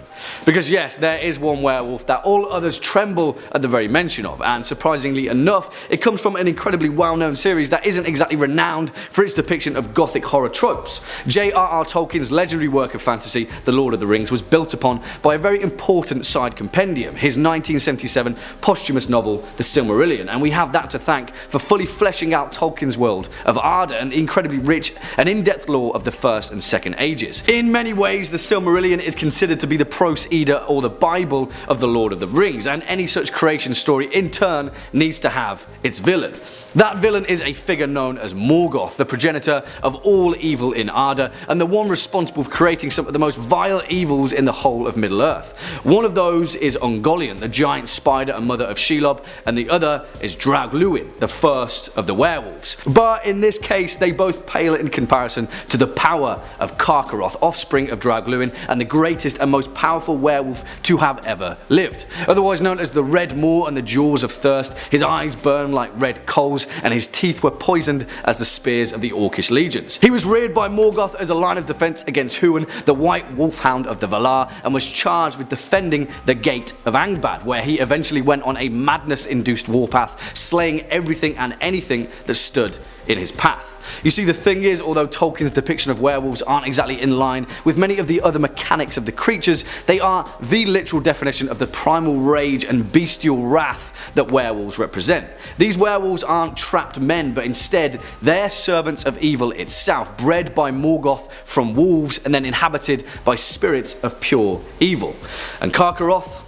Because yes, there is one werewolf that all others tremble at the very mention of, and surprisingly enough, it comes from an incredibly well-known series that isn't exactly renowned for its depiction of gothic horror tropes. J.R.R. Tolkien's legendary work of fantasy, The Lord of the Rings, was built upon by a very important side compendium, his 1977 posthumous novel, The Silmarillion, and we have that to thank for fully fleshing out Tolkien's world of Arda and the incredibly rich and in-depth lore of the First and Second Ages. In many ways, The Silmarillion is considered to be the Prose Edda or the Bible of the Lord of the Rings, and any such creation story in turn needs to have its villain. That villain is a figure known as Morgoth, the progenitor of all evil in Arda, and the one responsible for creating some of the most vile evils in the whole of Middle-earth. One of those is Ungoliant, the giant spider and mother of Shelob, and the other is Draugluin, the first of the werewolves. But in this case, they both pale in comparison to the power of Karkaroth, offspring of Draugluin and the greatest and most powerful werewolf to have ever lived. Otherwise known as the Red Maw and the Jaws of Thirst, his eyes burn like red coals and his teeth were poisoned as the spears of the Orcish legions. He was reared by Morgoth as a line of defense against Huan, the white wolfhound of the Valar, and was charged with defending the Gate of Angband, where he eventually went on a madness-induced warpath, slaying everything and anything that stood in his path. You see, the thing is, although Tolkien's depiction of werewolves aren't exactly in line with many of the other mechanics of the creatures, they are the literal definition of the primal rage and bestial wrath that werewolves represent. These werewolves aren't trapped men, but instead they're servants of evil itself, bred by Morgoth from wolves and then inhabited by spirits of pure evil. And Karkaroth,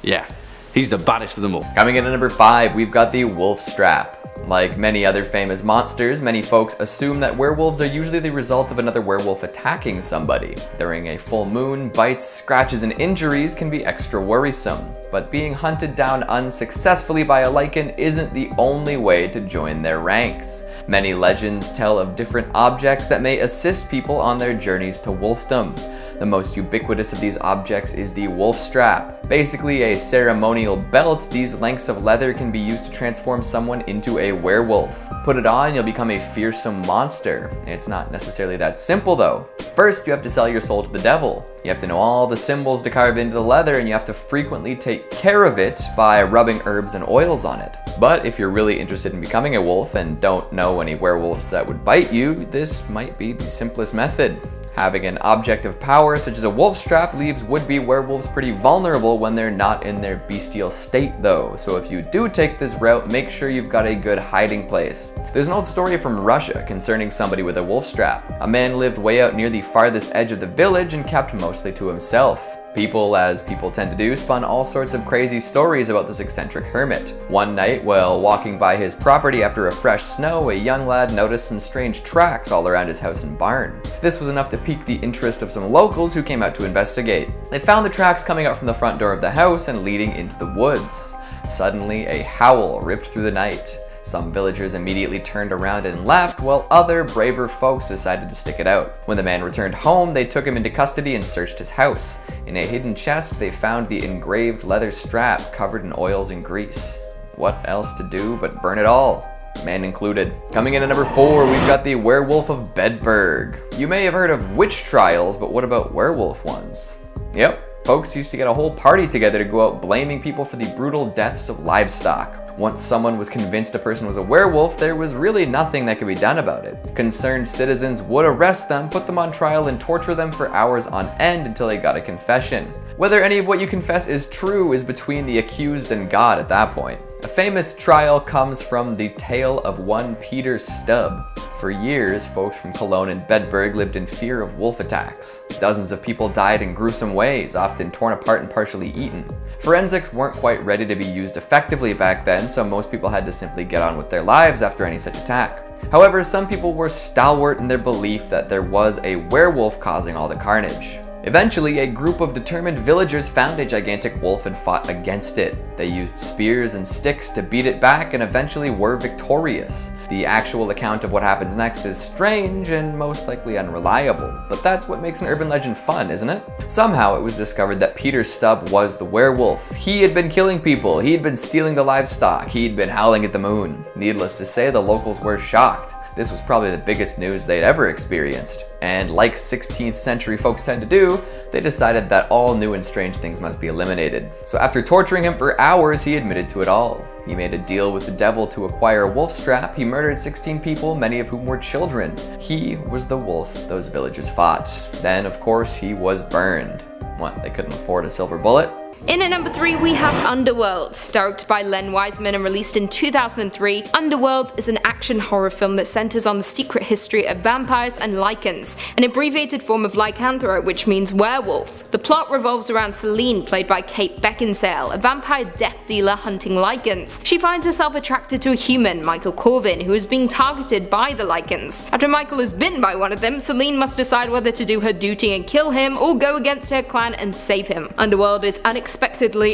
yeah, he's the baddest of them all. Coming in at number 5, we've got the wolf strap. Like many other famous monsters, many folks assume that werewolves are usually the result of another werewolf attacking somebody. During a full moon, bites, scratches, and injuries can be extra worrisome. But being hunted down unsuccessfully by a lycan isn't the only way to join their ranks. Many legends tell of different objects that may assist people on their journeys to wolfdom. The most ubiquitous of these objects is the wolf strap. Basically a ceremonial belt, these lengths of leather can be used to transform someone into a werewolf. Put it on, you'll become a fearsome monster. It's not necessarily that simple though. First, you have to sell your soul to the devil. You have to know all the symbols to carve into the leather, and you have to frequently take care of it by rubbing herbs and oils on it. But if you're really interested in becoming a wolf and don't know any werewolves that would bite you, this might be the simplest method. Having an object of power such as a wolf strap leaves would-be werewolves pretty vulnerable when they're not in their bestial state though, so if you do take this route, make sure you've got a good hiding place. There's an old story from Russia concerning somebody with a wolf strap. A man lived way out near the farthest edge of the village and kept mostly to himself. People, as people tend to do, spun all sorts of crazy stories about this eccentric hermit. One night, while walking by his property after a fresh snow, a young lad noticed some strange tracks all around his house and barn. This was enough to pique the interest of some locals who came out to investigate. They found the tracks coming out from the front door of the house and leading into the woods. Suddenly, a howl ripped through the night. Some villagers immediately turned around and left, while other, braver folks decided to stick it out. When the man returned home, they took him into custody and searched his house. In a hidden chest, they found the engraved leather strap covered in oils and grease. What else to do but burn it all? Man included. Coming in at number 4, we've got the Werewolf of Bedburg. You may have heard of witch trials, but what about werewolf ones? Yep, folks used to get a whole party together to go out blaming people for the brutal deaths of livestock. Once someone was convinced a person was a werewolf, there was really nothing that could be done about it. Concerned citizens would arrest them, put them on trial, and torture them for hours on end until they got a confession. Whether any of what you confess is true is between the accused and God at that point. A famous trial comes from the tale of one Peter Stubb. For years, folks from Cologne and Bedburg lived in fear of wolf attacks. Dozens of people died in gruesome ways, often torn apart and partially eaten. Forensics weren't quite ready to be used effectively back then, so most people had to simply get on with their lives after any such attack. However, some people were stalwart in their belief that there was a werewolf causing all the carnage. Eventually, a group of determined villagers found a gigantic wolf and fought against it. They used spears and sticks to beat it back and eventually were victorious. The actual account of what happens next is strange and most likely unreliable, but that's what makes an urban legend fun, isn't it? Somehow it was discovered that Peter Stubb was the werewolf. He had been killing people, he'd been stealing the livestock, he'd been howling at the moon. Needless to say, the locals were shocked. This was probably the biggest news they'd ever experienced. And like 16th century folks tend to do, they decided that all new and strange things must be eliminated. So after torturing him for hours, he admitted to it all. He made a deal with the devil to acquire a wolf strap. He murdered 16 people, many of whom were children. He was the wolf those villagers fought. Then, of course, he was burned. What, they couldn't afford a silver bullet? In at number 3 we have Underworld. Directed by Len Wiseman and released in 2003, Underworld is an action horror film that centers on the secret history of vampires and lycans, an abbreviated form of lycanthro, which means werewolf. The plot revolves around Celine, played by Kate Beckinsale, a vampire death dealer hunting lycans. She finds herself attracted to a human, Michael Corvin, who is being targeted by the lycans. After Michael is bitten by one of them, Celine must decide whether to do her duty and kill him or go against her clan and save him. Underworld is unexpectedly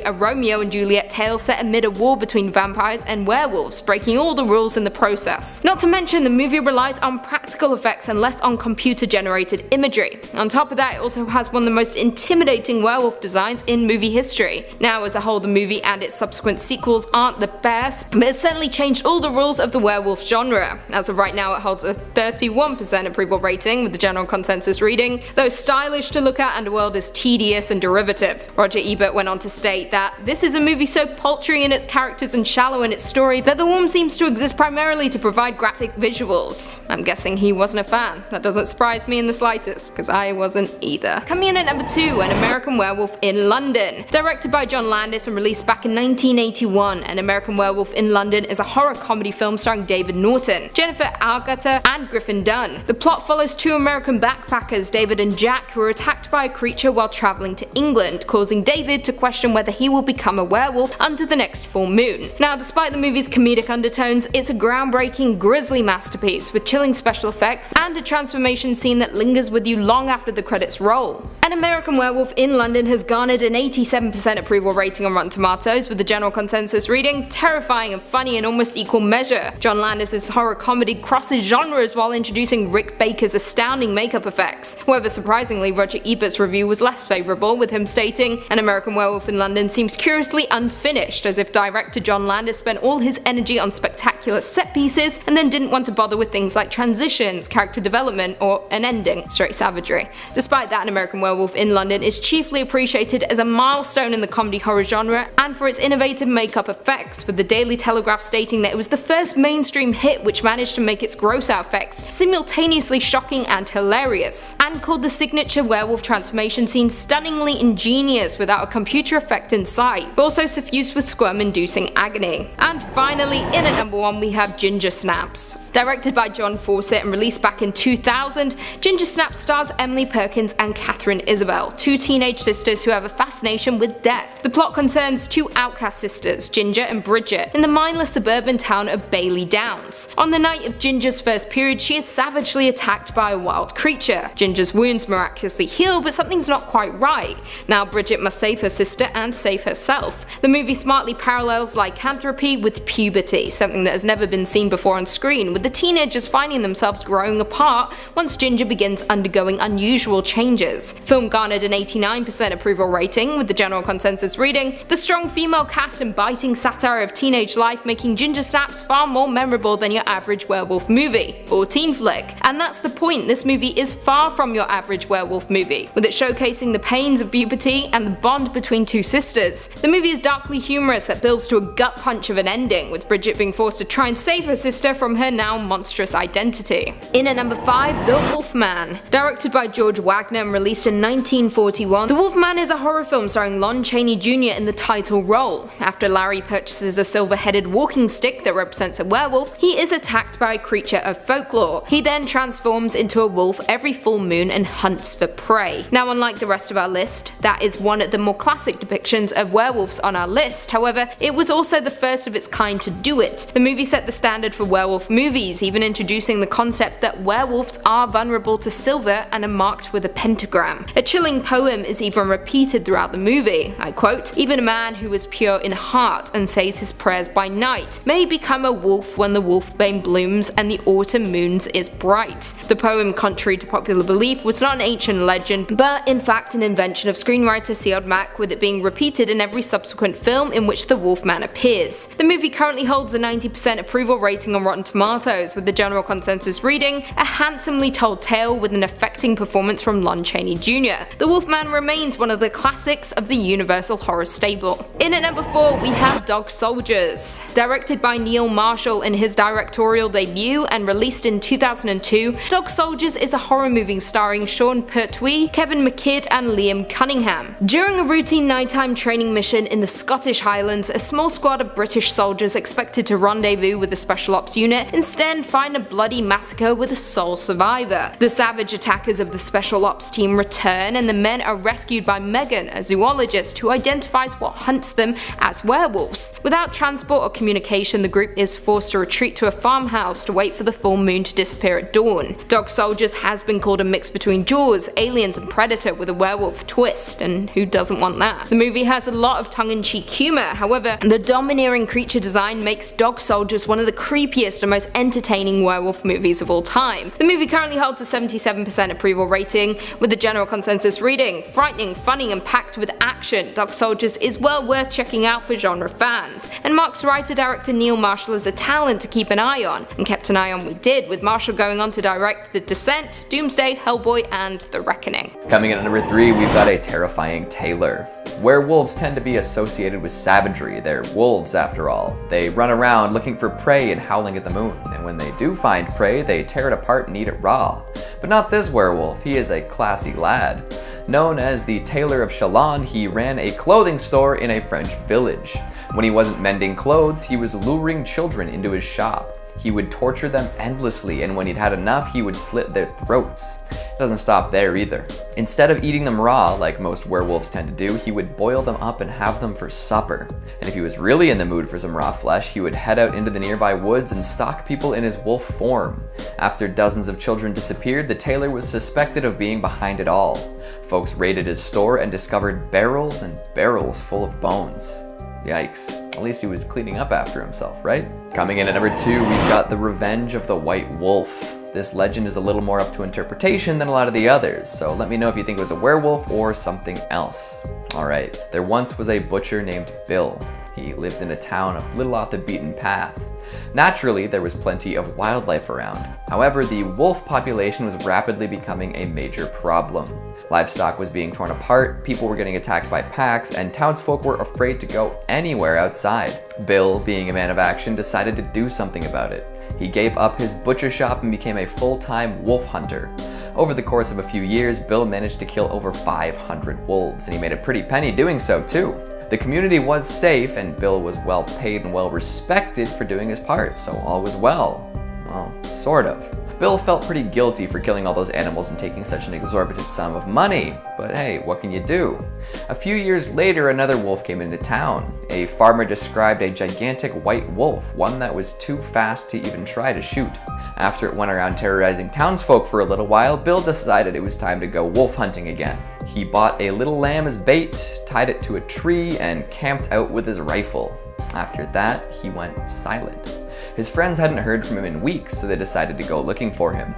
a Romeo and Juliet tale set amid a war between vampires and werewolves, breaking all the rules in the process. Not to mention, the movie relies on practical effects and less on computer generated imagery. On top of that, it also has one of the most intimidating werewolf designs in movie history. Now as a whole, the movie and its subsequent sequels aren't the best, but it certainly changed all the rules of the werewolf genre. As of right now, it holds a 31% approval rating with the general consensus reading. Though stylish to look at, Underworld is tedious and derivative. Roger Ebert went on to state that this is a movie so paltry in its characters and shallow in its story that the worm seems to exist primarily to provide graphic visuals. I'm guessing he wasn't a fan. That doesn't surprise me in the slightest, because I wasn't either. Coming in at number 2, An American Werewolf in London. Directed by John Landis and released back in 1981, An American Werewolf in London is a horror comedy film starring David Norton, Jennifer Agutter, and Griffin Dunne. The plot follows two American backpackers, David and Jack, who are attacked by a creature while traveling to England, causing David to question whether he will become a werewolf under the next full moon. Now, despite the movie's comedic undertones, it's a groundbreaking, grisly masterpiece with chilling special effects and a transformation scene that lingers with you long after the credits roll. An American Werewolf in London has garnered an 87% approval rating on Rotten Tomatoes, with the general consensus reading terrifying and funny in almost equal measure. John Landis' horror comedy crosses genres while introducing Rick Baker's astounding makeup effects. However, surprisingly, Roger Ebert's review was less favourable, with him stating, "An American Werewolf in London seems curiously unfinished, as if director John Landis spent all his energy on spectacular set pieces and then didn't want to bother with things like transitions, character development, or an ending. Straight savagery." Despite that, An American Werewolf in London is chiefly appreciated as a milestone in the comedy horror genre and for its innovative makeup effects, with the Daily Telegraph stating that it was the first mainstream hit which managed to make its gross out effects simultaneously shocking and hilarious, and called the signature werewolf transformation scene stunningly ingenious without a computer effect in sight, but also suffused with squirm-inducing agony. And finally, in at number 1 we have Ginger Snaps. Directed by John Fawcett and released back in 2000, Ginger Snaps stars Emily Perkins and Catherine Isabel, two teenage sisters who have a fascination with death. The plot concerns two outcast sisters, Ginger and Bridget, in the mindless suburban town of Bailey Downs. On the night of Ginger's first period, she is savagely attacked by a wild creature. Ginger's wounds miraculously heal, but something's not quite right. Now Bridget must save her sister and save herself. The movie smartly parallels lycanthropy with puberty, something that has never been seen before on screen, with the teenagers finding themselves growing apart once Ginger begins undergoing unusual changes. Film garnered an 89% approval rating, with the general consensus reading, "The strong female cast and biting satire of teenage life making Ginger Snaps far more memorable than your average werewolf movie or teen flick." And that's the point, this movie is far from your average werewolf movie, with it showcasing the pains of puberty and the bond between two sisters. The movie is darkly humorous that builds to a gut punch of an ending, with Bridget being forced to try and save her sister from her now monstrous identity. In at number 5, The Wolfman. Directed by George Wagner and released in 1941, The Wolfman is a horror film starring Lon Chaney Jr. in the title role. After Larry purchases a silver-headed walking stick that represents a werewolf, he is attacked by a creature of folklore. He then transforms into a wolf every full moon and hunts for prey. Now, unlike the rest of our list, that is one of the more classic depictions of werewolves on our list. However, it was also the first of its kind to do it. The movie set the standard for werewolf movies, even introducing the concept that werewolves are vulnerable to silver and are marked with a pentagram. A chilling poem is even repeated throughout the movie. I quote, "Even a man who is pure in heart and says his prayers by night may become a wolf when the wolfbane blooms and the autumn moons is bright." The poem, contrary to popular belief, was not an ancient legend, but in fact an invention of screenwriter Seod Mack, with it being repeated in every subsequent film in which the Wolfman appears. The movie currently holds a 90% approval rating on Rotten Tomatoes, with the general consensus reading, "A handsomely told tale with an affecting performance from Lon Chaney Jr. The Wolfman remains one of the classics of the Universal horror stable." In at number 4 we have Dog Soldiers. Directed by Neil Marshall in his directorial debut and released in 2002, Dog Soldiers is a horror movie starring Sean Pertwee, Kevin McKidd and Liam Cunningham. During a routine nighttime training mission in the Scottish Highlands, a small squad of British soldiers expected to rendezvous with the Special Ops unit instead find a bloody massacre with a sole survivor. The savage attackers of the Special Ops team return, and the men are rescued by Megan, a zoologist who identifies what hunts them as werewolves. Without transport or communication, the group is forced to retreat to a farmhouse to wait for the full moon to disappear at dawn. Dog Soldiers has been called a mix between Jaws, Aliens and Predator with a werewolf twist, and who doesn't want that? The movie has a lot of tongue-in-cheek humor, however, the domineering creature design makes Dog Soldiers one of the creepiest and most entertaining werewolf movies of all time. The movie currently holds a 77% approval rating, with the general consensus reading, "Frightening, funny and packed with action, Dog Soldiers is well worth checking out for genre fans," and marks writer-director Neil Marshall as a talent to keep an eye on, and kept an eye on we did, with Marshall going on to direct The Descent, Doomsday, Hellboy and The Reckoning. Coming in at number 3, we've got A Terrifying Tailor. Werewolves tend to be associated with savagery. They're wolves after all. They run around looking for prey and howling at the moon, and when they do find prey, they tear it apart and eat it raw. But not this werewolf. He is a classy lad. Known as the Tailor of Chalon, he ran a clothing store in a French village. When he wasn't mending clothes, he was luring children into his shop. He would torture them endlessly, and when he'd had enough, he would slit their throats. It doesn't stop there either. Instead of eating them raw, like most werewolves tend to do, he would boil them up and have them for supper. And if he was really in the mood for some raw flesh, he would head out into the nearby woods and stalk people in his wolf form. After dozens of children disappeared, the tailor was suspected of being behind it all. Folks raided his store and discovered barrels and barrels full of bones. Yikes. At least he was cleaning up after himself, right? Coming in at number 2, we've got the Revenge of the White Wolf. This legend is a little more up to interpretation than a lot of the others, so let me know if you think it was a werewolf or something else. Alright, there once was a butcher named Bill. He lived in a town a little off the beaten path. Naturally, there was plenty of wildlife around. However, the wolf population was rapidly becoming a major problem. Livestock was being torn apart, people were getting attacked by packs, and townsfolk were afraid to go anywhere outside. Bill, being a man of action, decided to do something about it. He gave up his butcher shop and became a full-time wolf hunter. Over the course of a few years, Bill managed to kill over 500 wolves, and he made a pretty penny doing so too. The community was safe, and Bill was well paid and well respected for doing his part, so all was well. Well, sort of. Bill felt pretty guilty for killing all those animals and taking such an exorbitant sum of money, but hey, what can you do? A few years later, another wolf came into town. A farmer described a gigantic white wolf, one that was too fast to even try to shoot. After it went around terrorizing townsfolk for a little while, Bill decided it was time to go wolf hunting again. He bought a little lamb as bait, tied it to a tree, and camped out with his rifle. After that, he went silent. His friends hadn't heard from him in weeks, so they decided to go looking for him.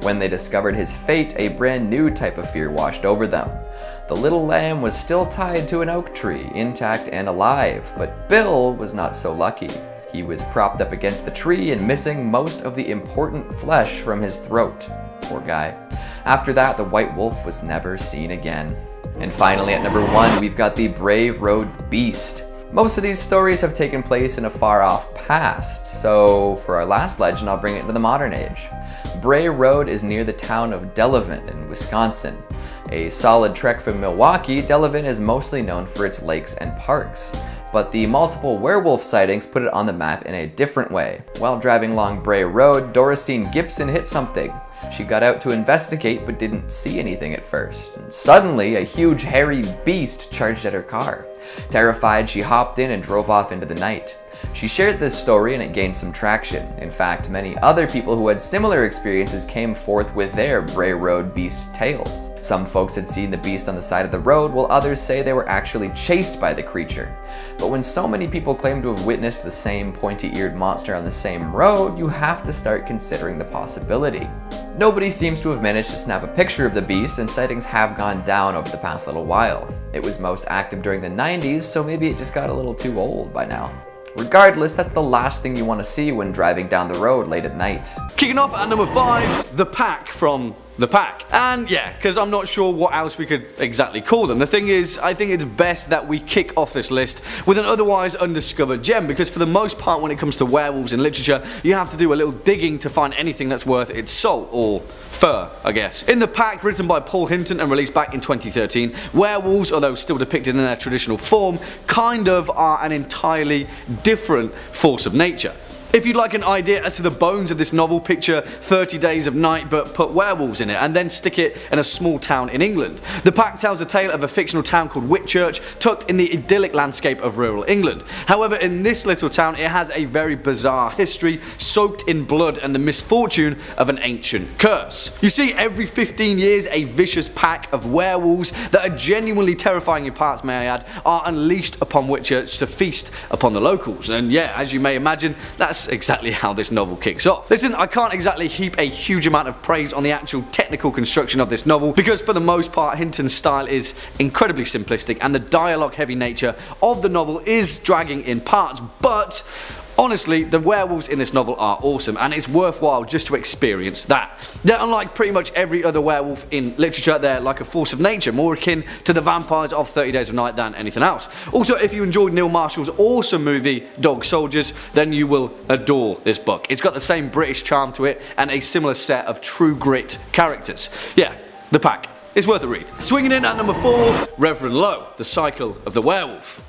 When they discovered his fate, a brand new type of fear washed over them. The little lamb was still tied to an oak tree, intact and alive, but Bill was not so lucky. He was propped up against the tree and missing most of the important flesh from his throat. Poor guy. After that, the white wolf was never seen again. And finally, at number 1, we've got the Bray Road Beast. Most of these stories have taken place in a far-off past, so for our last legend, I'll bring it to the modern age. Bray Road is near the town of Delavan in Wisconsin. A solid trek from Milwaukee, Delavan is mostly known for its lakes and parks. But the multiple werewolf sightings put it on the map in a different way. While driving along Bray Road, Dorothy Gibson hit something. She got out to investigate but didn't see anything at first. And suddenly, a huge hairy beast charged at her car. Terrified, she hopped in and drove off into the night. She shared this story and it gained some traction. In fact, many other people who had similar experiences came forth with their Bray Road beast tales. Some folks had seen the beast on the side of the road, while others say they were actually chased by the creature. But when so many people claim to have witnessed the same pointy-eared monster on the same road, you have to start considering the possibility. Nobody seems to have managed to snap a picture of the beast, and sightings have gone down over the past little while. It was most active during the 90s, so maybe it just got a little too old by now. Regardless, that's the last thing you want to see when driving down the road late at night. Kicking off at number 5, The Pack from The Pack. And yeah, because I'm not sure what else we could exactly call them. The thing is, I think it's best that we kick off this list with an otherwise undiscovered gem, because for the most part when it comes to werewolves in literature, you have to do a little digging to find anything that's worth its salt, or fur, I guess. In The Pack, written by Paul Hinton and released back in 2013, werewolves, although still depicted in their traditional form, kind of are an entirely different force of nature. If you'd like an idea as to the bones of this novel, picture 30 Days of Night but put werewolves in it and then stick it in a small town in England. The Pack tells a tale of a fictional town called Whitchurch tucked in the idyllic landscape of rural England. However, in this little town it has a very bizarre history soaked in blood and the misfortune of an ancient curse. You see, every 15 years a vicious pack of werewolves that are genuinely terrifying in parts, may I add, are unleashed upon Whitchurch to feast upon the locals. And yeah, as you may imagine, that's exactly how this novel kicks off. Listen, I can't exactly heap a huge amount of praise on the actual technical construction of this novel, because for the most part Hinton's style is incredibly simplistic and the dialogue heavy nature of the novel is dragging in parts, but Honestly, the werewolves in this novel are awesome, and it's worthwhile just to experience that. They're unlike pretty much every other werewolf in literature. They're like a force of nature, more akin to the vampires of 30 Days of Night than anything else. Also, if you enjoyed Neil Marshall's awesome movie Dog Soldiers, then you will adore this book. It's got the same British charm to it and a similar set of true grit characters. Yeah, The Pack. It's worth a read. Swinging in at number 4, Reverend Lowe, The Cycle of the Werewolf.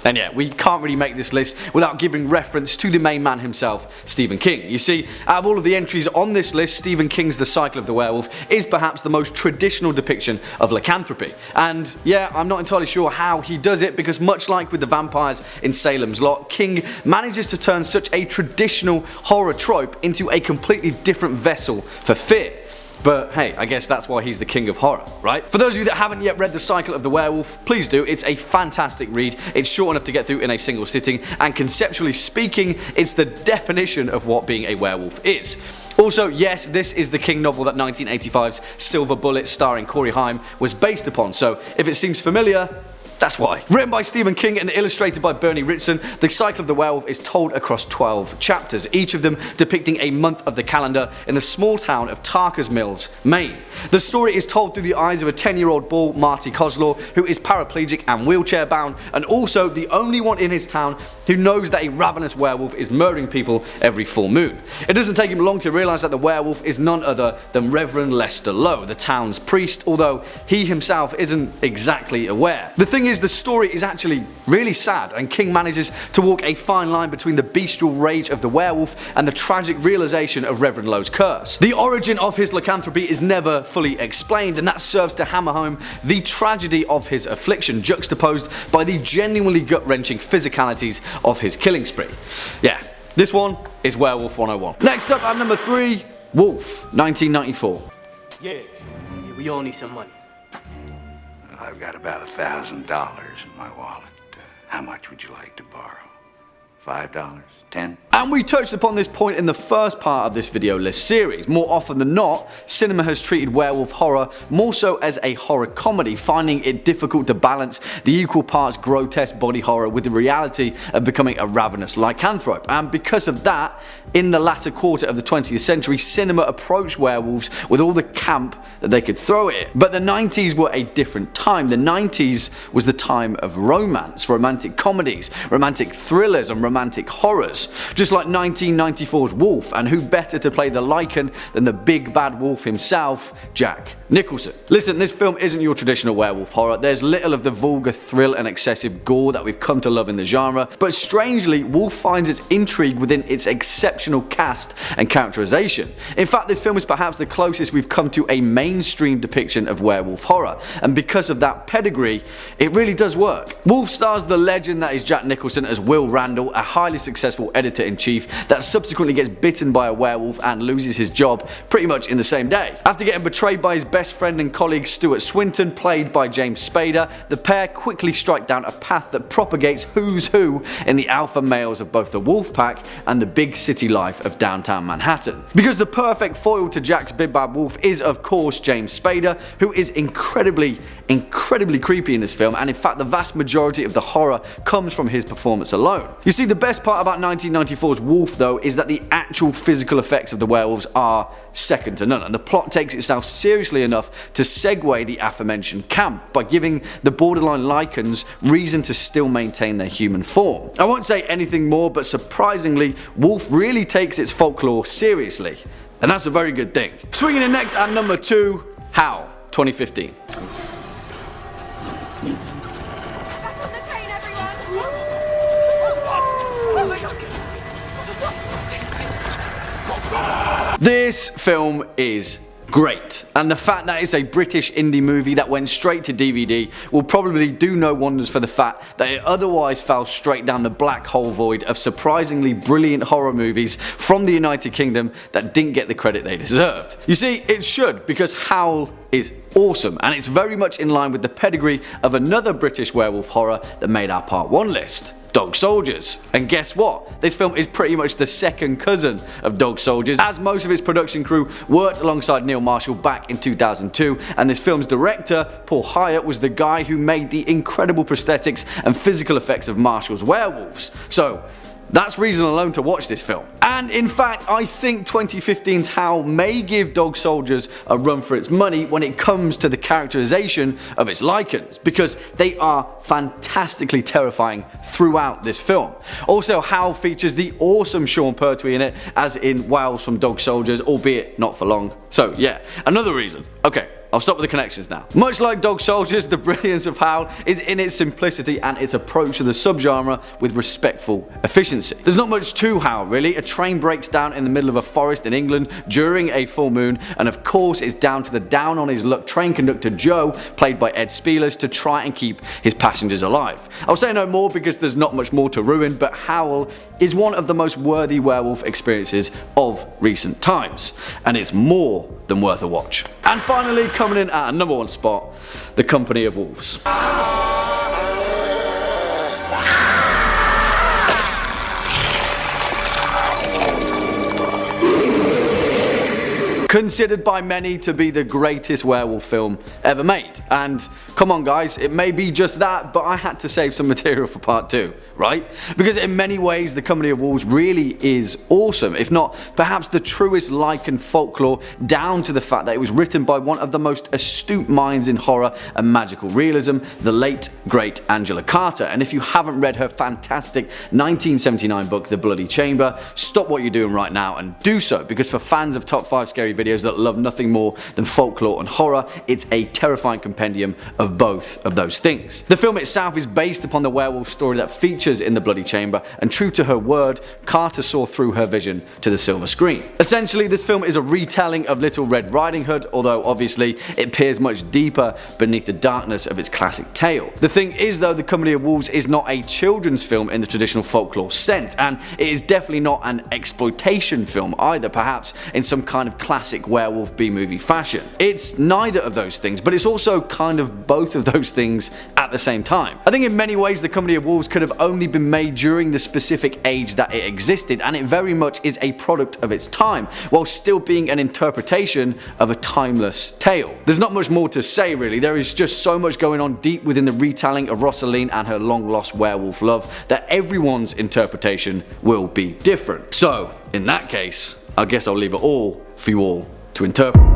And yeah, we can't really make this list without giving reference to the main man himself, Stephen King. You see, out of all of the entries on this list, Stephen King's The Cycle of the Werewolf is perhaps the most traditional depiction of lycanthropy. And yeah, I'm not entirely sure how he does it, because much like with the vampires in Salem's Lot, King manages to turn such a traditional horror trope into a completely different vessel for fear. But hey, I guess that's why he's the king of horror, right? For those of you that haven't yet read The Cycle of the Werewolf, please do. It's a fantastic read. It's short enough to get through in a single sitting, and conceptually speaking, it's the definition of what being a werewolf is. Also, yes, this is the King novel that 1985's Silver Bullet starring Corey Haim was based upon, so if it seems familiar, that's why. Written by Stephen King and illustrated by Bernie Ritson, The Cycle of the Werewolf is told across 12 chapters, each of them depicting a month of the calendar in the small town of Tarker's Mills, Maine. The story is told through the eyes of a 10-year-old boy, Marty Coslaw, who is paraplegic and wheelchair bound, and also the only one in his town who knows that a ravenous werewolf is murdering people every full moon. It doesn't take him long to realise that the werewolf is none other than Reverend Lester Lowe, the town's priest, although he himself isn't exactly aware. The thing is, the story is actually really sad, and King manages to walk a fine line between the bestial rage of the werewolf and the tragic realization of Reverend Lowe's curse. The origin of his lycanthropy is never fully explained, and that serves to hammer home the tragedy of his affliction, juxtaposed by the genuinely gut-wrenching physicalities of his killing spree. Yeah, this one is Werewolf 101. Next up at number 3, Wolf, 1994. Yeah, we all need some money. I've got about $1,000 in my wallet. How much would you like to borrow? $5? 10? And we touched upon this point in the first part of this video list series. More often than not, cinema has treated werewolf horror more so as a horror comedy, finding it difficult to balance the equal parts grotesque body horror with the reality of becoming a ravenous lycanthrope. And because of that, in the latter quarter of the 20th century, cinema approached werewolves with all the camp that they could throw at it. But the 90s were a different time. The 90s was the time of romance, romantic comedies, romantic thrillers, and romantic horrors. Just like 1994's Wolf, and who better to play the Lycan than the big bad wolf himself, Jack Nicholson. Listen, this film isn't your traditional werewolf horror. There's little of the vulgar thrill and excessive gore that we've come to love in the genre, but strangely, Wolf finds its intrigue within its exceptional cast and characterization. In fact, this film is perhaps the closest we've come to a mainstream depiction of werewolf horror, and because of that pedigree, it really does work. Wolf stars the legend that is Jack Nicholson as Will Randall, a highly successful editor-in-chief that subsequently gets bitten by a werewolf and loses his job pretty much in the same day. After getting betrayed by his best friend and colleague Stuart Swinton, played by James Spader, the pair quickly strike down a path that propagates who's who in the alpha males of both the wolf pack and the big city life of downtown Manhattan. Because the perfect foil to Jack's big bad wolf is of course James Spader, who is incredibly creepy in this film, and in fact the vast majority of the horror comes from his performance alone. You see, the best part about 1994's Wolf though is that the actual physical effects of the werewolves are second to none, and the plot takes itself seriously enough to segue the aforementioned camp by giving the borderline Lycans reason to still maintain their human form. I won't say anything more, but surprisingly, Wolf really takes its folklore seriously, and that's a very good thing. Swinging in next at number 2, Howl, 2015. This film is great, and the fact that it's a British indie movie that went straight to DVD will probably do no wonders for the fact that it otherwise fell straight down the black hole void of surprisingly brilliant horror movies from the United Kingdom that didn't get the credit they deserved. You see, it should, because Howl is awesome, and it's very much in line with the pedigree of another British werewolf horror that made our part 1 list, Dog Soldiers. And guess what? This film is pretty much the second cousin of Dog Soldiers, as most of its production crew worked alongside Neil Marshall back in 2002, and this film's director, Paul Hyatt, was the guy who made the incredible prosthetics and physical effects of Marshall's werewolves. So That's reason alone to watch this film. And in fact, I think 2015's Howl may give Dog Soldiers a run for its money when it comes to the characterization of its Lycans, because they are fantastically terrifying throughout this film. Also, Howl features the awesome Sean Pertwee in it, as in Wales from Dog Soldiers, albeit not for long. So yeah, another reason. Okay, I'll stop with the connections now. Much like Dog Soldiers, the brilliance of Howl is in its simplicity and its approach to the subgenre with respectful efficiency. There's not much to Howl really. A train breaks down in the middle of a forest in England during a full moon, and of course it's down to the down on his luck train conductor Joe, played by Ed Spielers, to try and keep his passengers alive. I'll say no more because there's not much more to ruin, but Howl is one of the most worthy werewolf experiences of recent times, and it's more than worth a watch. And finally, coming in at a number 1 spot, The Company of Wolves. Considered by many to be the greatest werewolf film ever made. And come on guys, it may be just that, but I had to save some material for part 2, right? Because in many ways, The Company of Wolves really is awesome, if not perhaps the truest Lycan folklore, down to the fact that it was written by one of the most astute minds in horror and magical realism, the late great Angela Carter. And if you haven't read her fantastic 1979 book, The Bloody Chamber, stop what you're doing right now and do so, because for fans of top 5 scary videos that love nothing more than folklore and horror, it's a terrifying compendium of both of those things. The film itself is based upon the werewolf story that features in The Bloody Chamber, and true to her word, Carter saw through her vision to the silver screen. Essentially, this film is a retelling of Little Red Riding Hood, although obviously it peers much deeper beneath the darkness of its classic tale. The thing is though, The Company of Wolves is not a children's film in the traditional folklore sense, and it is definitely not an exploitation film either, perhaps in some kind of classic werewolf B-movie fashion. It's neither of those things, but it's also kind of both of those things at the same time. I think in many ways The Company of Wolves could have only been made during the specific age that it existed, and it very much is a product of its time, while still being an interpretation of a timeless tale. There's not much more to say really. There is just so much going on deep within the retelling of Rosaline and her long lost werewolf love that everyone's interpretation will be different. So in that case, I guess I'll leave it all for you all to interpret.